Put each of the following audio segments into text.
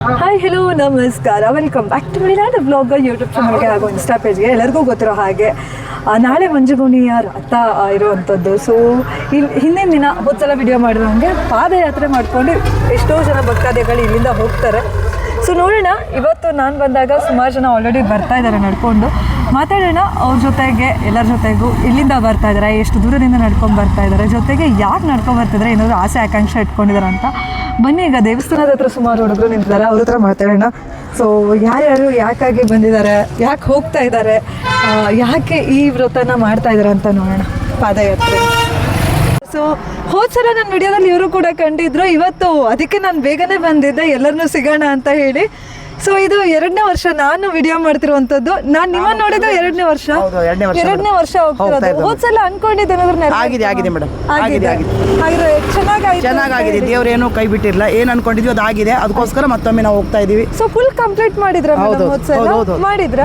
Hi hello ನಮಸ್ಕಾರ, welcome back to ಮಿಡಿನಾಡ್ blogger YouTube ಚಾನಲ್ಗೆ ಹಾಗೂ ಇನ್ಸ್ಟಾ ಪೇಜ್ಗೆ. ಎಲ್ಲರಿಗೂ ಗೊತ್ತಿರೋ ಹಾಗೆ ನಾಳೆ ಮಂಜುಗುಣಿಯ ರಥ ಇರುವಂಥದ್ದು. ಸೊ ಇಲ್ಲಿ ಹಿಂದಿನ ದಿನ ಹೊತ್ತಲ ವಿಡಿಯೋ ಮಾಡಿರೋ ಹಾಗೆ ಪಾದಯಾತ್ರೆ ಮಾಡ್ಕೊಂಡು ಎಷ್ಟೋ ಜನ ಭಕ್ತಾದಿಗಳು ಇಲ್ಲಿಂದ ಹೋಗ್ತಾರೆ. ಸೊ ನೋಡೋಣ, ಇವತ್ತು ನಾನು ಬಂದಾಗ ಸುಮಾರು ಜನ ಆಲ್ರೆಡಿ ಬರ್ತಾ ಇದ್ದಾರೆ ನಡ್ಕೊಂಡು. ಮಾತಾಡೋಣ ಅವ್ರ ಜೊತೆಗೆ, ಎಲ್ಲರ ಜೊತೆಗೂ ಇಲ್ಲಿಂದ ಬರ್ತಾ ಇದ್ದಾರೆ, ಎಷ್ಟು ದೂರದಿಂದ ನಡ್ಕೊಂಡು ಬರ್ತಾ ಇದ್ದಾರೆ, ಜೊತೆಗೆ ಯಾಕೆ ನಡ್ಕೊಂಡು ಬರ್ತಿದ್ದಾರೆ, ಏನಾದರೂ ಆಸೆ ಆಕಾಂಕ್ಷೆ ಇಟ್ಕೊಂಡಿದ್ದಾರೆ ಅಂತ. ಬನ್ನಿ, ಈಗ ದೇವಸ್ಥಾನದ ಹತ್ರ ಸುಮಾರು ಹುಡುಗರು ನಿಂತಿದ್ದಾರೆ, ಅವ್ರ ಹತ್ರ ಮಾತಾಡೋಣ. ಸೊ ಯಾರ್ಯಾರು ಯಾಕಾಗಿ ಬಂದಿದ್ದಾರೆ, ಯಾಕೆ ಹೋಗ್ತಾ ಇದ್ದಾರೆ, ಯಾಕೆ ಈ ವ್ರತನ ಮಾಡ್ತಾ ಇದ್ದಾರೆ ಅಂತ ನೋಡೋಣ. ಪಾದಯಾತ್ರೆ. ಸೊ ಹೋದ್ಸಲ ನನ್ನ ವಿಡಿಯೋದಲ್ಲಿ ಇವರು ಕೂಡ ಕಂಡಿದ್ರು, ಇವತ್ತು ಅದಕ್ಕೆ ನಾನು ಬೇಗನೆ ಬಂದಿದ್ದೆ ಎಲ್ಲರನ್ನೂ ಸಿಗೋಣ ಅಂತ ಹೇಳಿ. ಸೊ ಇದು 2ನೇ ವರ್ಷ ನಾನು ವಿಡಿಯೋ ಮಾಡ್ತಿರುವಂತದ್ದು. ನಾನು ನಿಮ್ಮ ನೋಡಿದ್ದು 2ನೇ ವರ್ಷ ಹೋಗ್ತಿರೋದು. ಹೋದ್ಸಲ ಅನ್ಕೊಂಡಿದ್ದೆ ಚೆನ್ನಾಗಿದೆ. ದೇವ್ರೇನು ಕೈ ಬಿಟ್ಟಿರಲ್ಲ, ಏನ್ ಅನ್ಕೊಂಡಿದ್ವಿ ಅದು ಆಗಿದೆ. ಅದಕ್ಕೋಸ್ಕರ ಮತ್ತೊಮ್ಮೆ ನಾವು ಹೋಗ್ತಾ ಇದೀವಿ. ಸೊ ಫುಲ್ ಕಂಪ್ಲೀಟ್ ಮಾಡಿದ್ರ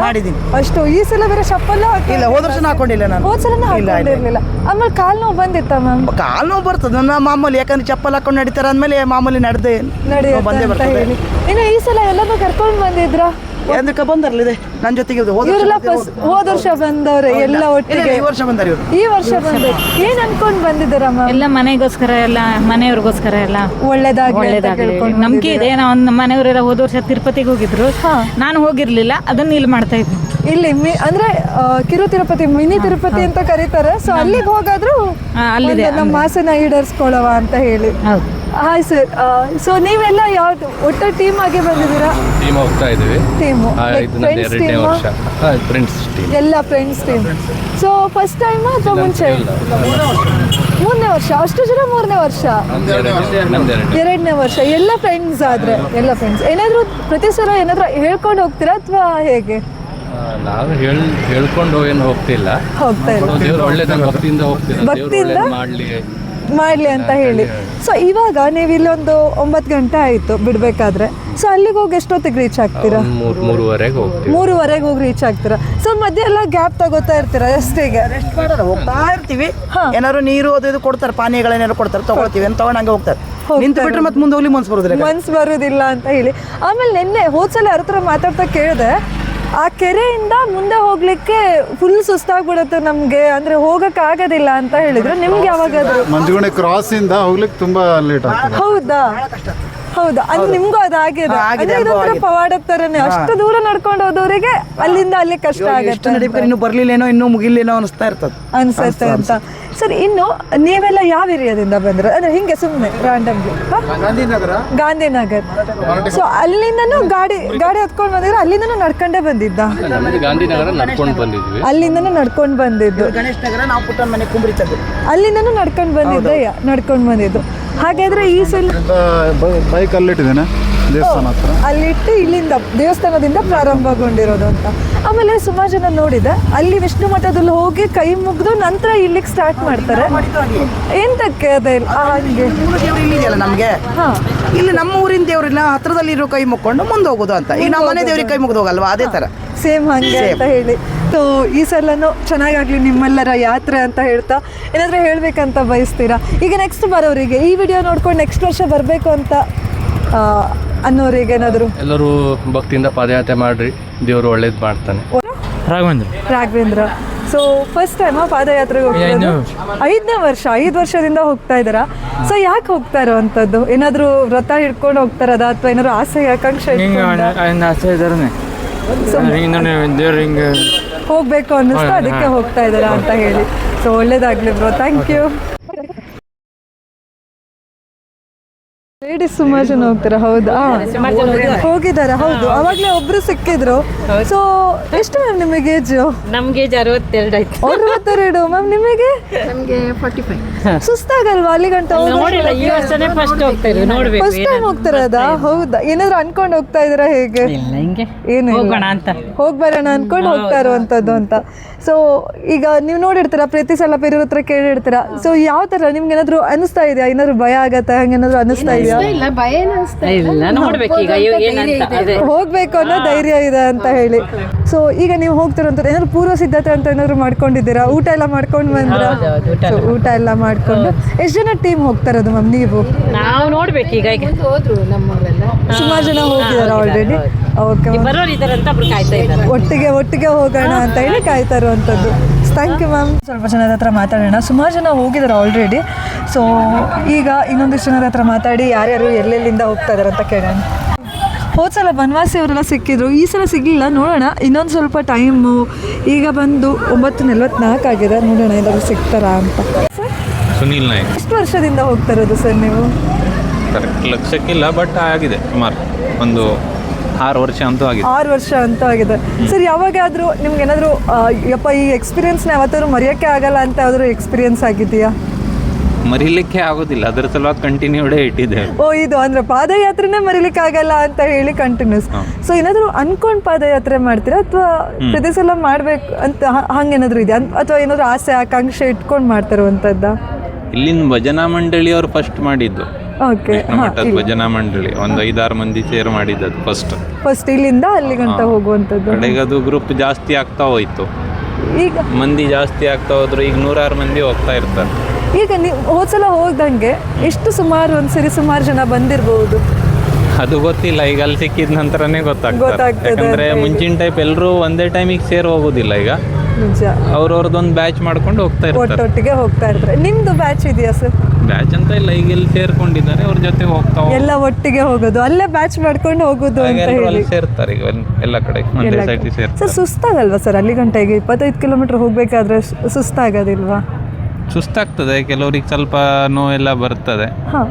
ಮಾಡಿದ್ದೀನಿ ಅಷ್ಟು. ಈ ಸಲ ಬೇರೆ ಚಪ್ಪಲ್ ಇಲ್ಲ, ಹೋದ ವರ್ಷ ಹಾಕೊಂಡಿಲ್ಲ ನಾನು. ಹೋದ್ಸಲ ಹಾಕೊಂಡಿರ್ಲಿಲ್ಲ. ಆಮೇಲೆ ಕಾಲ್ ನೋವು ಬಂದಿತ್ತ ಮ್ಯಾಮ್? ಕಾಲ್ ನೋವು ಬರ್ತದೆ ಮಾಮೂಲಿ, ಯಾಕಂದ್ರೆ ಚಪ್ಪಲ್ ಹಾಕೊಂಡು ನಡೀತಾರ ಅಂದ್ಮೇಲೆ ಮಾಮೂಲಿ ಬಂದೇ ಬರ್ತದೆ. ಇನ್ನು ಈ ಸಲ ಎಲ್ಲರೂ ಕರ್ಕೊಂಡು ಬಂದಿದ್ರ? ಎಂದಕ್ಕೆ ಬಂದರ್ಲಿದೆ ನನ್ನ ಜೊತೆಗೆ. ಹೋದ ವರ್ಷ ಬಂದವ್ರೆ ಎಲ್ಲ ಒಟ್ಟಿಗೆ. ಈ ವರ್ಷ ಬಂದಾರ ಇವರು. ಈ ವರ್ಷ ಬಂದ ಏನ್ ಅನ್ಕೊಂಡ್ ಬಂದಿದ್ದಾರಮ್ಮ? ಎಲ್ಲ ಮನೆಗೋಸ್ಕರ, ಎಲ್ಲ ಮನೆಯವ್ರಿಗೋಸ್ಕರ, ಎಲ್ಲ ಒಳ್ಳೇದಾಗ್ಲಿ ನಂಬಿಕೆ ಇದೆ. ನಮ್ಮ ಮನೆಯವರೆಲ್ಲ ಹೋದ ವರ್ಷ ತಿರುಪತಿಗೆ ಹೋಗಿದ್ರು, ನಾನು ಹೋಗಿರ್ಲಿಲ್ಲ, ಅದನ್ನ ಇಲ್ಲಿ ಮಾಡ್ತಾ ಇದ್ದೀನಿ. ಇಲ್ಲಿ ಅಂದ್ರೆ ಕಿರು ತಿರುಪತಿ, ಮಿನಿ ತಿರುಪತಿ ಅಂತ ಕರೀತಾರೆ. ಸೊ ಅಲ್ಲಿಗೆ ಹೋಗಾದ್ರು ಅಲ್ಲಿದೆ ನಮ್ಮ ಆಸೆನ ಈಡೇರಿಸ್ಕೊಳ್ಳವ ಅಂತ ಹೇಳಿ. Hi sir. ಸೊ ನೀವೆಲ್ಲ ಯಾವ್ದು ಒಟ್ಟು ಟೀಮ್ ಆಗಿ ಬಂದಿದ್ದೀರಾ? ಟೀಮ್ ಹೋಗ್ತಾ ಇದೀವಿ. ಟೀಮು ಎಲ್ಲ friends team. So first time ಅಥವಾ ಮುಂಚೆ? 3ನೇ ವರ್ಷ. ಅಷ್ಟು ಜನ 3ನೇ ವರ್ಷ, 2ನೇ ವರ್ಷ. ಎಲ್ಲ ಫ್ರೆಂಡ್ಸ್ ಆದ್ರೆ ಎಲ್ಲ ಫ್ರೆಂಡ್ಸ್. ಏನಾದ್ರು ಪ್ರತಿ ಸಲ ಏನಾದ್ರು ಹೇಳ್ಕೊಂಡು ಹೋಗ್ತೀರಾ ಅಥವಾ ಹೇಗೆ? ನಾವು ಹೇಳ್ಕೊಂಡು ಏನು ಹೋಗ್ತಿಲ್ಲ, ಭಕ್ತಿಯಿಂದ ಮಾಡ್ಲಿ ಅಂತ ಹೇಳಿ. ಸೊ ಇವಾಗ ನೀವು ಇಲ್ಲೊಂದು 9 ಗಂಟೆ ಆಯ್ತು ಬಿಡ್ಬೇಕಾದ್ರೆ. ಸೊ ಅಲ್ಲಿಗೆ ಹೋಗಿ ಎಷ್ಟೊತ್ತಿಗೆ ರೀಚ್ ಆಗ್ತೀರಾ? 3:30 ಹೋಗಿ ರೀಚ್ ಆಗ್ತೀರಾ. ಸೊ ಮಧ್ಯ ಎಲ್ಲ ಗ್ಯಾಪ್ ತಗೋತಾ ಇರ್ತೀರಾ? ಎಷ್ಟಿಗೆ ಹೋಗ್ತಾ ಇರ್ತೀವಿ. ಏನಾದ್ರು ನೀರು ಅದು ಇದು ಕೊಡ್ತಾರೆ, ಪಾನೀಯಗಳೇನಾದ್ರು ಕೊಡ್ತಾರೆ, ತಗೊಳ್ತೀವಿ ಅಂತ ತಗೊಂಡು ಹಂಗೆ ಹೋಗ್ತಾರೆ. ನಿಂತು ಬಿಟ್ರೆ ಮತ್ತೆ ಮುಂದೆ ಹೋಗ್ಲಿ ಮನ್ಸು ಬರೋದಿಲ್ಲ ಅಂತ ಹೇಳಿ. ಆಮೇಲೆ ನಿನ್ನೆ ಹೋದ್ಸಲ ಯಾರ ಹತ್ರ ಮಾತಾಡ್ತಾ ಕೇಳಿದೆ, ಆ ಕೆರೆಯಿಂದ ಮುಂದೆ ಹೋಗ್ಲಿಕ್ಕೆ ಫುಲ್ ಸುಸ್ತಾಗ್ಬಿಡುತ್ತೆ ನಮ್ಗೆ, ಅಂದ್ರೆ ಹೋಗಕ್ ಆಗೋದಿಲ್ಲ ಅಂತ ಹೇಳಿದ್ರು. ನಿಮ್ಗೆ ಯಾವಾಗಾದ್ರು? ಮಂಜುಗುಣಿ ಕ್ರಾಸ್ ಇಂದ ಹೋಗ್ಲಿಕ್ಕೆ ತುಂಬಾ ಲೇಟ್ ಆಗ್ತದೆ. ಹೌದಾ? ಅಂದ್ರೆ ನಿಮ್ಗೂ ಅದಾಗಿದೆ. ಇದೊಂಥರ ಪವಾಡದ ತರನೇ. ಅಷ್ಟು ದೂರ ನಡ್ಕೊಂಡು ಹೋದವರಿಗೆ ಅಲ್ಲಿಂದ ಅಲ್ಲಿ ಕಷ್ಟ ಆಗುತ್ತೆ. ಇನ್ನು ಬರ್ಲಿಲ್ಲೇನೋ, ಇನ್ನು ಮುಗಿಲ್ಲೇನೋ ಅನಿಸ್ತಾ ಇರ್ತದೆ ಅನ್ಸುತ್ತೆ ಅಂತ. ಸರ್, ಇನ್ನು ನೀವೆಲ್ಲ ಯಾವ ಏರಿಯಾದಿಂದ ಬಂದ್ರೆ? ಅಂದ್ರೆ ಹಿಂಗೆ ಸುಮ್ಮನೆ ರ್ಯಾಂಡಮ್ಲಿ? ಗಾಂಧಿನಗರ್. ಸೊ ಅಲ್ಲಿಂದನೂ ಗಾಡಿ ಹತ್ಕೊಂಡು ಬಂದಿದ್ರೆ ಅಲ್ಲಿಂದನೂ ನಡ್ಕೊಂಡೇ ಬಂದಿದ್ದ? ಅಲ್ಲಿಂದನೂ ನಡ್ಕೊಂಡು ಬಂದಿದ್ದು. ಗಣೇಶ್ ನಗರ, ನಾವು ಪುಟ್ಟನ ಮನೆ ಕುಂಬ್ರಿತದ್ದು, ಅಲ್ಲಿಂದನೂ ನಡ್ಕೊಂಡು ಬಂದಿದ್ದು. ಹಾಗಾದ್ರೆ ಈ ಸಲ ಬೈಕ್ ಅಲ್ಲಿಟ್ಟಿದ್ದೇನೆ ದೇವಸ್ಥಾನ ಹತ್ರ, ಅಲ್ಲಿಟ್ಟು ಇಲ್ಲಿಂದ ದೇವಸ್ಥಾನದಿಂದ ಪ್ರಾರಂಭಗೊಂಡಿರೋದು ಅಂತ. ಆಮೇಲೆ ಸುಮಾರು ಜನ ನೋಡಿದೆ, ಅಲ್ಲಿ ವಿಷ್ಣು ಮಠದಲ್ಲಿ ಹೋಗಿ ಕೈ ಮುಗಿದು ನಂತರ ಇಲ್ಲಿಗೆ ಸ್ಟಾರ್ಟ್ ಮಾಡ್ತಾರೆ. ಎಂತಕ್ಕೆ ಅದೇ ಹಾಗೆ? ಇಲ್ಲಿದೆಯಲ್ಲ ನಮ್ಗೆ, ಇಲ್ಲಿ ನಮ್ಮ ಊರಿನ ದೇವ್ರಿನ ಹತ್ರದಲ್ಲಿರೋ ಕೈ ಮುಕ್ಕೊಂಡು ಮುಂದೆ ಹೋಗೋದು ಅಂತ. ಈಗ ನಮ್ಮ ಮನೆ ದೇವ್ರಿಗೆ ಕೈ ಮುಗ್ದು ಹೋಗಲ್ವಾ, ಅದೇ ತರ ಸೇಮ್ ಹಂಗೆ ಅಂತ ಹೇಳಿ. ಸೊ ಈ ಸಲನೂ ಚೆನ್ನಾಗಾಗ್ಲಿ ನಿಮ್ಮೆಲ್ಲರ ಯಾತ್ರೆ ಅಂತ ಹೇಳ್ತಾ ಏನಾದರೂ ಹೇಳ್ಬೇಕಂತ ಬಯಸ್ತೀರಾ? ಈಗ ನೆಕ್ಸ್ಟ್ ಬರೋರಿಗೆ, ಈ ವಿಡಿಯೋ ನೋಡ್ಕೊಂಡು ನೆಕ್ಸ್ಟ್ ವರ್ಷ ಬರಬೇಕು ಅಂತ ಅನ್ನೋರಿಗೆ ಏನಾದರೂ? ಎಲ್ಲರೂ ಭಕ್ತಿಯಿಂದ ಪಾದಯಾತ್ರೆ ಮಾಡ್ರಿ, ದೇವರು ಒಳ್ಳೇದು ಮಾಡ್ತಾನೆ. ರಾಘವೇಂದ್ರ. ಸೊ ಫಸ್ಟ್ ಟೈಮ್ ಪಾದಯಾತ್ರೆಗೆ ಹೋಗ್ತಿರೋದು? 5ನೇ ವರ್ಷ. 5 ವರ್ಷದಿಂದ ಹೋಗ್ತಾ ಇದ್ದಾರಾ? ಸೊ ಯಾಕೆ ಹೋಗ್ತಾ ಇರೋವಂಥದ್ದು? ಏನಾದರೂ ವ್ರತ ಹಿಡ್ಕೊಂಡು ಹೋಗ್ತಾರದ ಅಥವಾ ಏನಾದ್ರು ಆಸೆ ಆಕಾಂಕ್ಷೆ ಹೋಗ್ಬೇಕು ಅನ್ನಿಸ್ತು, ಅದಕ್ಕೆ ಹೋಗ್ತಾ ಇದ್ದಾರಾ ಅಂತ ಹೇಳಿ. ಸೊ ಒಳ್ಳೇದಾಗ್ಲಿ ಬ್ರೋ, ಥ್ಯಾಂಕ್ ಯು. ಲೇಡೀಸ್ ಸುಮಾರು ಜನ ಹೋಗ್ತಾರೆ. ಹೌದಾ? ಹೋಗಿದ್ದಾರೆ. ಹೌದು, ಅವಾಗಲೇ ಒಬ್ರು ಸಿಕ್ಕಿದ್ರು. ಸೊ ಎಷ್ಟು ಮ್ಯಾಮ್ ನಿಮಗೆ ಏಜ್? ನಮ್ಗೆ 62 ಆಯ್ತು. 62. ಮ್ಯಾಮ್ ನಿಮಗೆ? ನಮ್ಗೆ 45. ಸುಸ್ತಾಗಲ್ವಾ ಅಲ್ಲಿ ಗಂಟ? ಫಸ್ಟ್ ಟೈಮ್ ಹೋಗ್ತಾರದ? ಹೌದಾ? ಏನಾದ್ರು ಅನ್ಕೊಂಡು ಹೋಗ್ತಾ ಇದ್ದೀರಾ ಹೇಗೆ? ಏನು ಹೋಗೋಣ ಅಂತ, ಹೋಗಿ ಬರೋಣ ಅನ್ಕೊಂಡು ಹೋಗ್ತಾ ಇರುವಂತದ್ದು ಅಂತ. ಸೊ ಈಗ ನೀವು ನೋಡಿರ್ತೀರ ಪ್ರತಿ ಸಲ ಬೇರೆಯವ್ರ ಹತ್ರ ಕೇಳಿರ್ತೀರ. ಸೊ ಯಾವ ಥರ ನಿಮ್ಗೆ ಏನಾದರೂ ಅನಿಸ್ತಾ ಇದೆಯಾ? ಏನಾದ್ರು ಭಯ ಆಗತ್ತಾ? ಹಂಗೇನಾದ್ರು ಅನಿಸ್ತಾ ಇದೆಯಾ? ಹೋಗ್ಬೇಕು ಅನ್ನೋ ಧೈರ್ಯ ಇದೆ ಅಂತ ಹೇಳಿ. ಸೊ ಈಗ ನೀವು ಹೋಗ್ತಿರೋಂಥದ್ದು ಏನಾದ್ರು ಪೂರ್ವ ಸಿದ್ಧತೆ ಅಂತ ಏನಾದ್ರು ಮಾಡ್ಕೊಂಡಿದ್ದೀರಾ? ಊಟ ಎಲ್ಲ ಮಾಡ್ಕೊಂಡು ಬಂದ್ರ? ಊಟ ಎಲ್ಲ ಮಾಡ್ಕೊಂಡು ಎಷ್ಟು ಜನ ಟೀಮ್ ಹೋಗ್ತಾ ಇರೋದು ಮ್ಯಾಮ್ ನೀವು? ನಾವು ನೋಡ್ಬೇಕು ಈಗ ಹೋದ್ರು ನಮ್ಮವರೆಲ್ಲ ಸುಮಾರು ಜನ ಹೋಗಿದಾರ ಆಲ್ರೆಡಿ. ಓಕೆ, ಬರೋರು ಇದಾರೆ ಅಂತ ಒಬ್ರು ಕಾಯ್ತಾ ಇದ್ದಾರೆ. ಒಟ್ಟಿಗೆ ಹೋಗೋಣ ಅಂತ ಹೇಳಿ ಕಾಯ್ತಾ ಇರುವಂಥದ್ದು. Thank you ma'am. ಸ್ವಲ್ಪ ಜನದ ಹತ್ರ ಮಾತಾಡೋಣ. ಸುಮಾರು ಜನ ಹೋಗಿದ್ದಾರೆ ಆಲ್ರೆಡಿ. ಸೊ ಈಗ ಇನ್ನೊಂದಿಷ್ಟು ಜನದ ಹತ್ರ ಮಾತಾಡಿ ಯಾರ್ಯಾರು ಎಲ್ಲೆಲ್ಲಿಂದ ಹೋಗ್ತಾ ಇದಾರೆ ಅಂತ ಕೇಳೋಣ. ಹೋದ ಸಲ ಬನವಾಸಿ ಅವರೆಲ್ಲ ಸಿಕ್ಕಿದ್ರು, ಈ ಸಲ ಸಿಗಲಿಲ್ಲ. ನೋಡೋಣ, ಇನ್ನೊಂದು ಸ್ವಲ್ಪ ಟೈಮು. ಈಗ ಬಂದು 9:44 ಆಗಿದೆ. ನೋಡೋಣ ಎಲ್ಲರೂ ಸಿಗ್ತಾರಾ ಅಂತ. ಸರ್, ಸುನೀಲ್ ನಾಯ್ಕ್. ಎಷ್ಟು ವರ್ಷದಿಂದ ಹೋಗ್ತಾ ಇರೋದು ಸರ್ ನೀವು? ಕರೆಕ್ಟ್ ಲಕ್ಷಕ್ಕಿಲ್ಲ, ಬಟ್ ಆಗಿದೆ ಸುಮಾರು ಒಂದು 6 ವರ್ಷ ಅಂತೂ ಆಗಿದೆ. 6 ವರ್ಷ ಅಂತೂ ಆಗಿದೆ. ಸರ್, ಯಾವಾಗಾದರೂ ನಿಮ್ಗೆ ಏನಾದರೂ ಯಪ್ಪ ಈ ಎಕ್ಸ್ಪೀರಿಯನ್ಸ್ನ ಯಾವತ್ತಾದ್ರೂ ಮರೆಯೋಕ್ಕೆ ಆಗಲ್ಲ ಅಂತ ಯಾವ್ದಾದ್ರು ಎಕ್ಸ್ಪೀರಿಯನ್ಸ್ ಆಗಿದೆಯಾ? ಮರಿಲಿಕ್ಕೆ ಆಗೋದಿಲ್ಲ, ಅದರ ಸಲುವಾಗಿ ಕಂಟಿನ್ಯೂಡೇ ಇಟ್ಟಿದ್ದೇವೆ. ಓ, ಇದು ಅಂದರೆ ಪಾದಯಾತ್ರೆನೇ ಮರಿಲಿಕ್ಕೆ ಆಗಲ್ಲ ಅಂತ ಹೇಳಿ ಕಂಟಿನ್ಯೂಸ್. ಸೊ ಏನಾದರೂ ಅನ್ಕೊಂಡು ಪಾದಯಾತ್ರೆ ಮಾಡ್ತೀರಾ ಅಥವಾ ಪ್ರತಿ ಸಲ ಮಾಡ್ಬೇಕು ಅಂತ ಹಂಗೇನಾದರೂ ಇದೆಯಾ? ಅಥವಾ ಏನಾದರೂ ಆಸೆ ಆಕಾಂಕ್ಷೆ ಇಟ್ಕೊಂಡು ಮಾಡ್ತಿರುವಂಥದ್ದಾ? ಇಲ್ಲಿಂದ ಭಜನಾ ಮಂಡಳಿಯವರು ಫಸ್ಟ್ ಮಾಡಿದ್ದು. ಓಕೆ, ಕೃಷ್ಣ ಮಠದ ಭಜನಾ ಮಂಡಳಿ ಒಂದು 5-6 ಮಂದಿ ಸೇರ್ ಮಾಡಿದ್ದದು ಫಸ್ಟ್ ಇಲ್ಲಿಂದ ಅಲ್ಲಿ ಗಂಟ ಹೋಗುವಂಥದ್ದು. ಕಡೆಗೆ ಅದು ಗ್ರೂಪ್ ಜಾಸ್ತಿ ಆಗ್ತಾ ಹೋಯ್ತು, ಈಗ ಮಂದಿ ಜಾಸ್ತಿ ಆಗ್ತಾ ಹೋದ್ರು. ಈಗ 100-6 ಮಂದಿ ಹೋಗ್ತಾ ಇರ್ತಾರೆ. ಈಗ ನೀವು ಹೋದ್ಸಲ ಹೋಗ್ದಂಗೆ ಎಷ್ಟು ಸುಮಾರು ಜನ ಬಂದಿರಬಹುದು? ಅದು ಗೊತ್ತಿಲ್ಲ, ಈಗ ಅಲ್ಲಿ ಸಿಕ್ಕಿದ ನಂತರನೇ ಗೊತ್ತಾಗ್ತದೆ. ಯಾಕಂದ್ರೆ ಮುಂಚಿನ ಟೈಪ್ ಎಲ್ಲರೂ ಒಂದೇ ಟೈಮಿಗೆ ಸೇರ್ ಹೋಗೋದಿಲ್ಲ. ಈಗ ನಿಜ, ಅವ್ರವ್ರದ್ದೊಂದು ಬ್ಯಾಚ್ ಮಾಡ್ಕೊಂಡು ಹೋಗ್ತಾ ಇರ್ತಾರೆ. ಒಟ್ಟೊಟ್ಟಿಗೆ ಹೋಗ್ತಾ ಇರ್ತಾರೆ. ನಿಮ್ದು ಬ್ಯಾಚ್ ಇದೆಯಾ ಸರ್? ಬ್ಯಾಚ್ ಅಂತ ಇಲ್ಲ, ಈಗ ಎಲ್ಲಿ ಸೇರ್ಕೊಂಡಿದ್ದಾರೆ ಅವ್ರ ಜೊತೆ ಹೋಗ್ತಾ ಎಲ್ಲ ಒಟ್ಟಿಗೆ ಹೋಗೋದು, ಅಲ್ಲೇ ಬ್ಯಾಚ್ ಮಾಡ್ಕೊಂಡು ಹೋಗೋದು ಅಂತ ಹೇಳಿ ಸೇರ್ತಾರೆ. ಈಗ ಎಲ್ಲ ಕಡೆ ಒಂದೇ ಸೈಡ್ ಸೇರ್ತಾರೆ. ಸರ್, ಸುಸ್ತಾಗಲ್ವಾ ಸರ್ ಅಲ್ಲಿ ಗಂಟೆಗೆ 25 ಕಿಲೋಮೀಟರ್ ಹೋಗ್ಬೇಕಾದ್ರೆ? ಸುಸ್ತಾಗೋದಿಲ್ವಾ? ಸುಸ್ತಾಗ್ತದೆ, ಕೆಲವ್ರಿಗೆ ಸ್ವಲ್ಪ ನೋವೆಲ್ಲ ಬರ್ತದೆ. ಹಾಂ,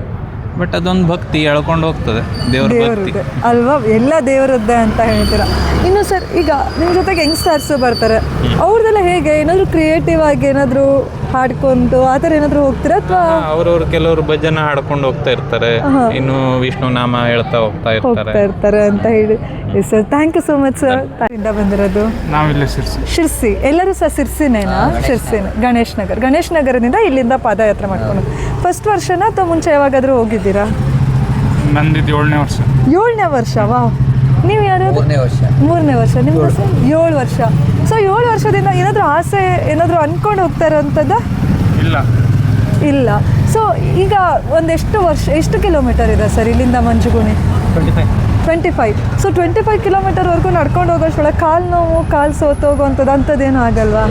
ಬಟ್ ಅದೊಂದು ಭಕ್ತಿ ಎಳ್ಕೊಂಡು ಹೋಗ್ತದೆ, ದೇವ್ರ ಭಕ್ತಿ ಅಲ್ವಾ? ಎಲ್ಲ ದೇವರದ್ದೇ ಅಂತ ಹೇಳ್ತೀರಾ. ಇನ್ನು ಸರ್, ಈಗ ನಿಮ್ಮ ಜೊತೆಗೆ ಯಂಗ್ಸ್ಟರ್ಸ್ ಬರ್ತಾರೆ, ಅವ್ರದ್ದೆಲ್ಲ ಹೇಗೆ? ಏನಾದರೂ ಕ್ರಿಯೇಟಿವ್ ಆಗಿ ಏನಾದರೂ ಹಾಡ್ಕೊಂಡು ಆ ಥರ ಏನಾದರೂ ಹೋಗ್ತೀರಾ ಅಥವಾ? ಅವ್ರವ್ರು ಕೆಲವರು ಭಜನ ಹಾಡ್ಕೊಂಡು ಹೋಗ್ತಾ ಇರ್ತಾರೆ, ಇನ್ನು ವಿಷ್ಣು ನಾಮ ಹೇಳ್ತಾ ಹೋಗ್ತಾ ಇರ್ತಾರೆ ಅಂತ ಹೇಳಿ. Sir, thank you so much sir. ಇಂದ ಬಂದಿರೋದು ನಾವಿಲ್ಲಿ ಶಿರ್ಸಿ. ಎಲ್ಲರೂ ಸಹ ಶಿರ್ಸಿನೇನಾ? ಶಿರ್ಸಿನೇ. ಗಣೇಶ್ ನಗರದಿಂದ ಇಲ್ಲಿಂದ ಪಾದಯಾತ್ರೆ ಮಾಡ್ಕೊಂಡು ಫಸ್ಟ್ ವರ್ಷನ ಅಥವಾ ಮುಂಚೆ ಯಾವಾಗಾದರೂ ಹೋಗಿದ್ದೀರಾ? ನಂದಿದ್ದು 7ನೇ ವರ್ಷ. 7ನೇ ವರ್ಷ? ವಾ, ನೀವು ಯಾರು? 3ನೇ ವರ್ಷ. ನಿಮ್ದು ಸರ್ 7 ವರ್ಷ. ಸೊ 7 ವರ್ಷದಿಂದ ಏನಾದರೂ ಆಸೆ ಏನಾದರೂ ಅಂದ್ಕೊಂಡು ಹೋಗ್ತಾ ಇರೋವಂಥದ್ದು? ಇಲ್ಲ. ಸೊ ಈಗ ಎಷ್ಟು ಕಿಲೋಮೀಟರ್ ಇದೆ ಸರ್ ಇಲ್ಲಿಂದ ಮಂಜುಗುಣಿ? 25. ಸೊ 25 ಕಿಲೋಮೀಟರ್ವರೆಗೂ ನಡ್ಕೊಂಡು ಹೋಗೋಷ್ಟೊಳಗೆ ಕಾಲು ನೋವು, ಕಾಲು ಸೋತೋಗುವಂಥದ್ದು ಅಂಥದ್ದೇನು ಆಗಲ್ವಾ?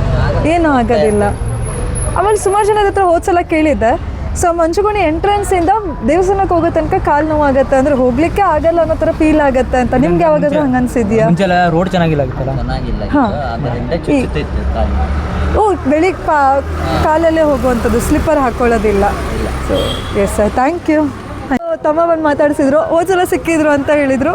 ಏನೂ ಆಗೋದಿಲ್ಲ. ಆಮೇಲೆ ಸುಮಾರು ಜನದ ಹತ್ರ ಹೋದ್ಸಲ ಕೇಳಿದ್ದೆ, ಸೊ ಮಂಜುಗುಣಿ ಎಂಟ್ರೆನ್ಸಿಂದ ದೇವಸ್ಥಾನಕ್ಕೆ ಹೋಗೋ ತನಕ ಕಾಲು ನೋವು ಆಗುತ್ತೆ, ಅಂದರೆ ಹೋಗ್ಲಿಕ್ಕೆ ಆಗಲ್ಲ ಅನ್ನೋ ಥರ ಫೀಲ್ ಆಗುತ್ತೆ ಅಂತ. ನಿಮ್ಗೆ ಯಾವಾಗಾದ್ರೂ ಹಂಗೆ ಅನ್ಸಿದ್ಯಾ? ರೋಡ್ ಚೆನ್ನಾಗಿಲ್ಲ. ಓ, ಬೆಳಿಗ್ಗೆ ಕಾಲಲ್ಲೇ ಹೋಗುವಂಥದ್ದು, ಸ್ಲಿಪ್ಪರ್ ಹಾಕೊಳ್ಳೋದಿಲ್ಲ. So yes sir, thank you. ತಮ್ಮ ಬಂದು ಮಾತಾಡಿಸಿದ್ರು, ಹೋದ ಸಲ ಸಿಕ್ಕಿದ್ರು ಅಂತ ಹೇಳಿದ್ರು.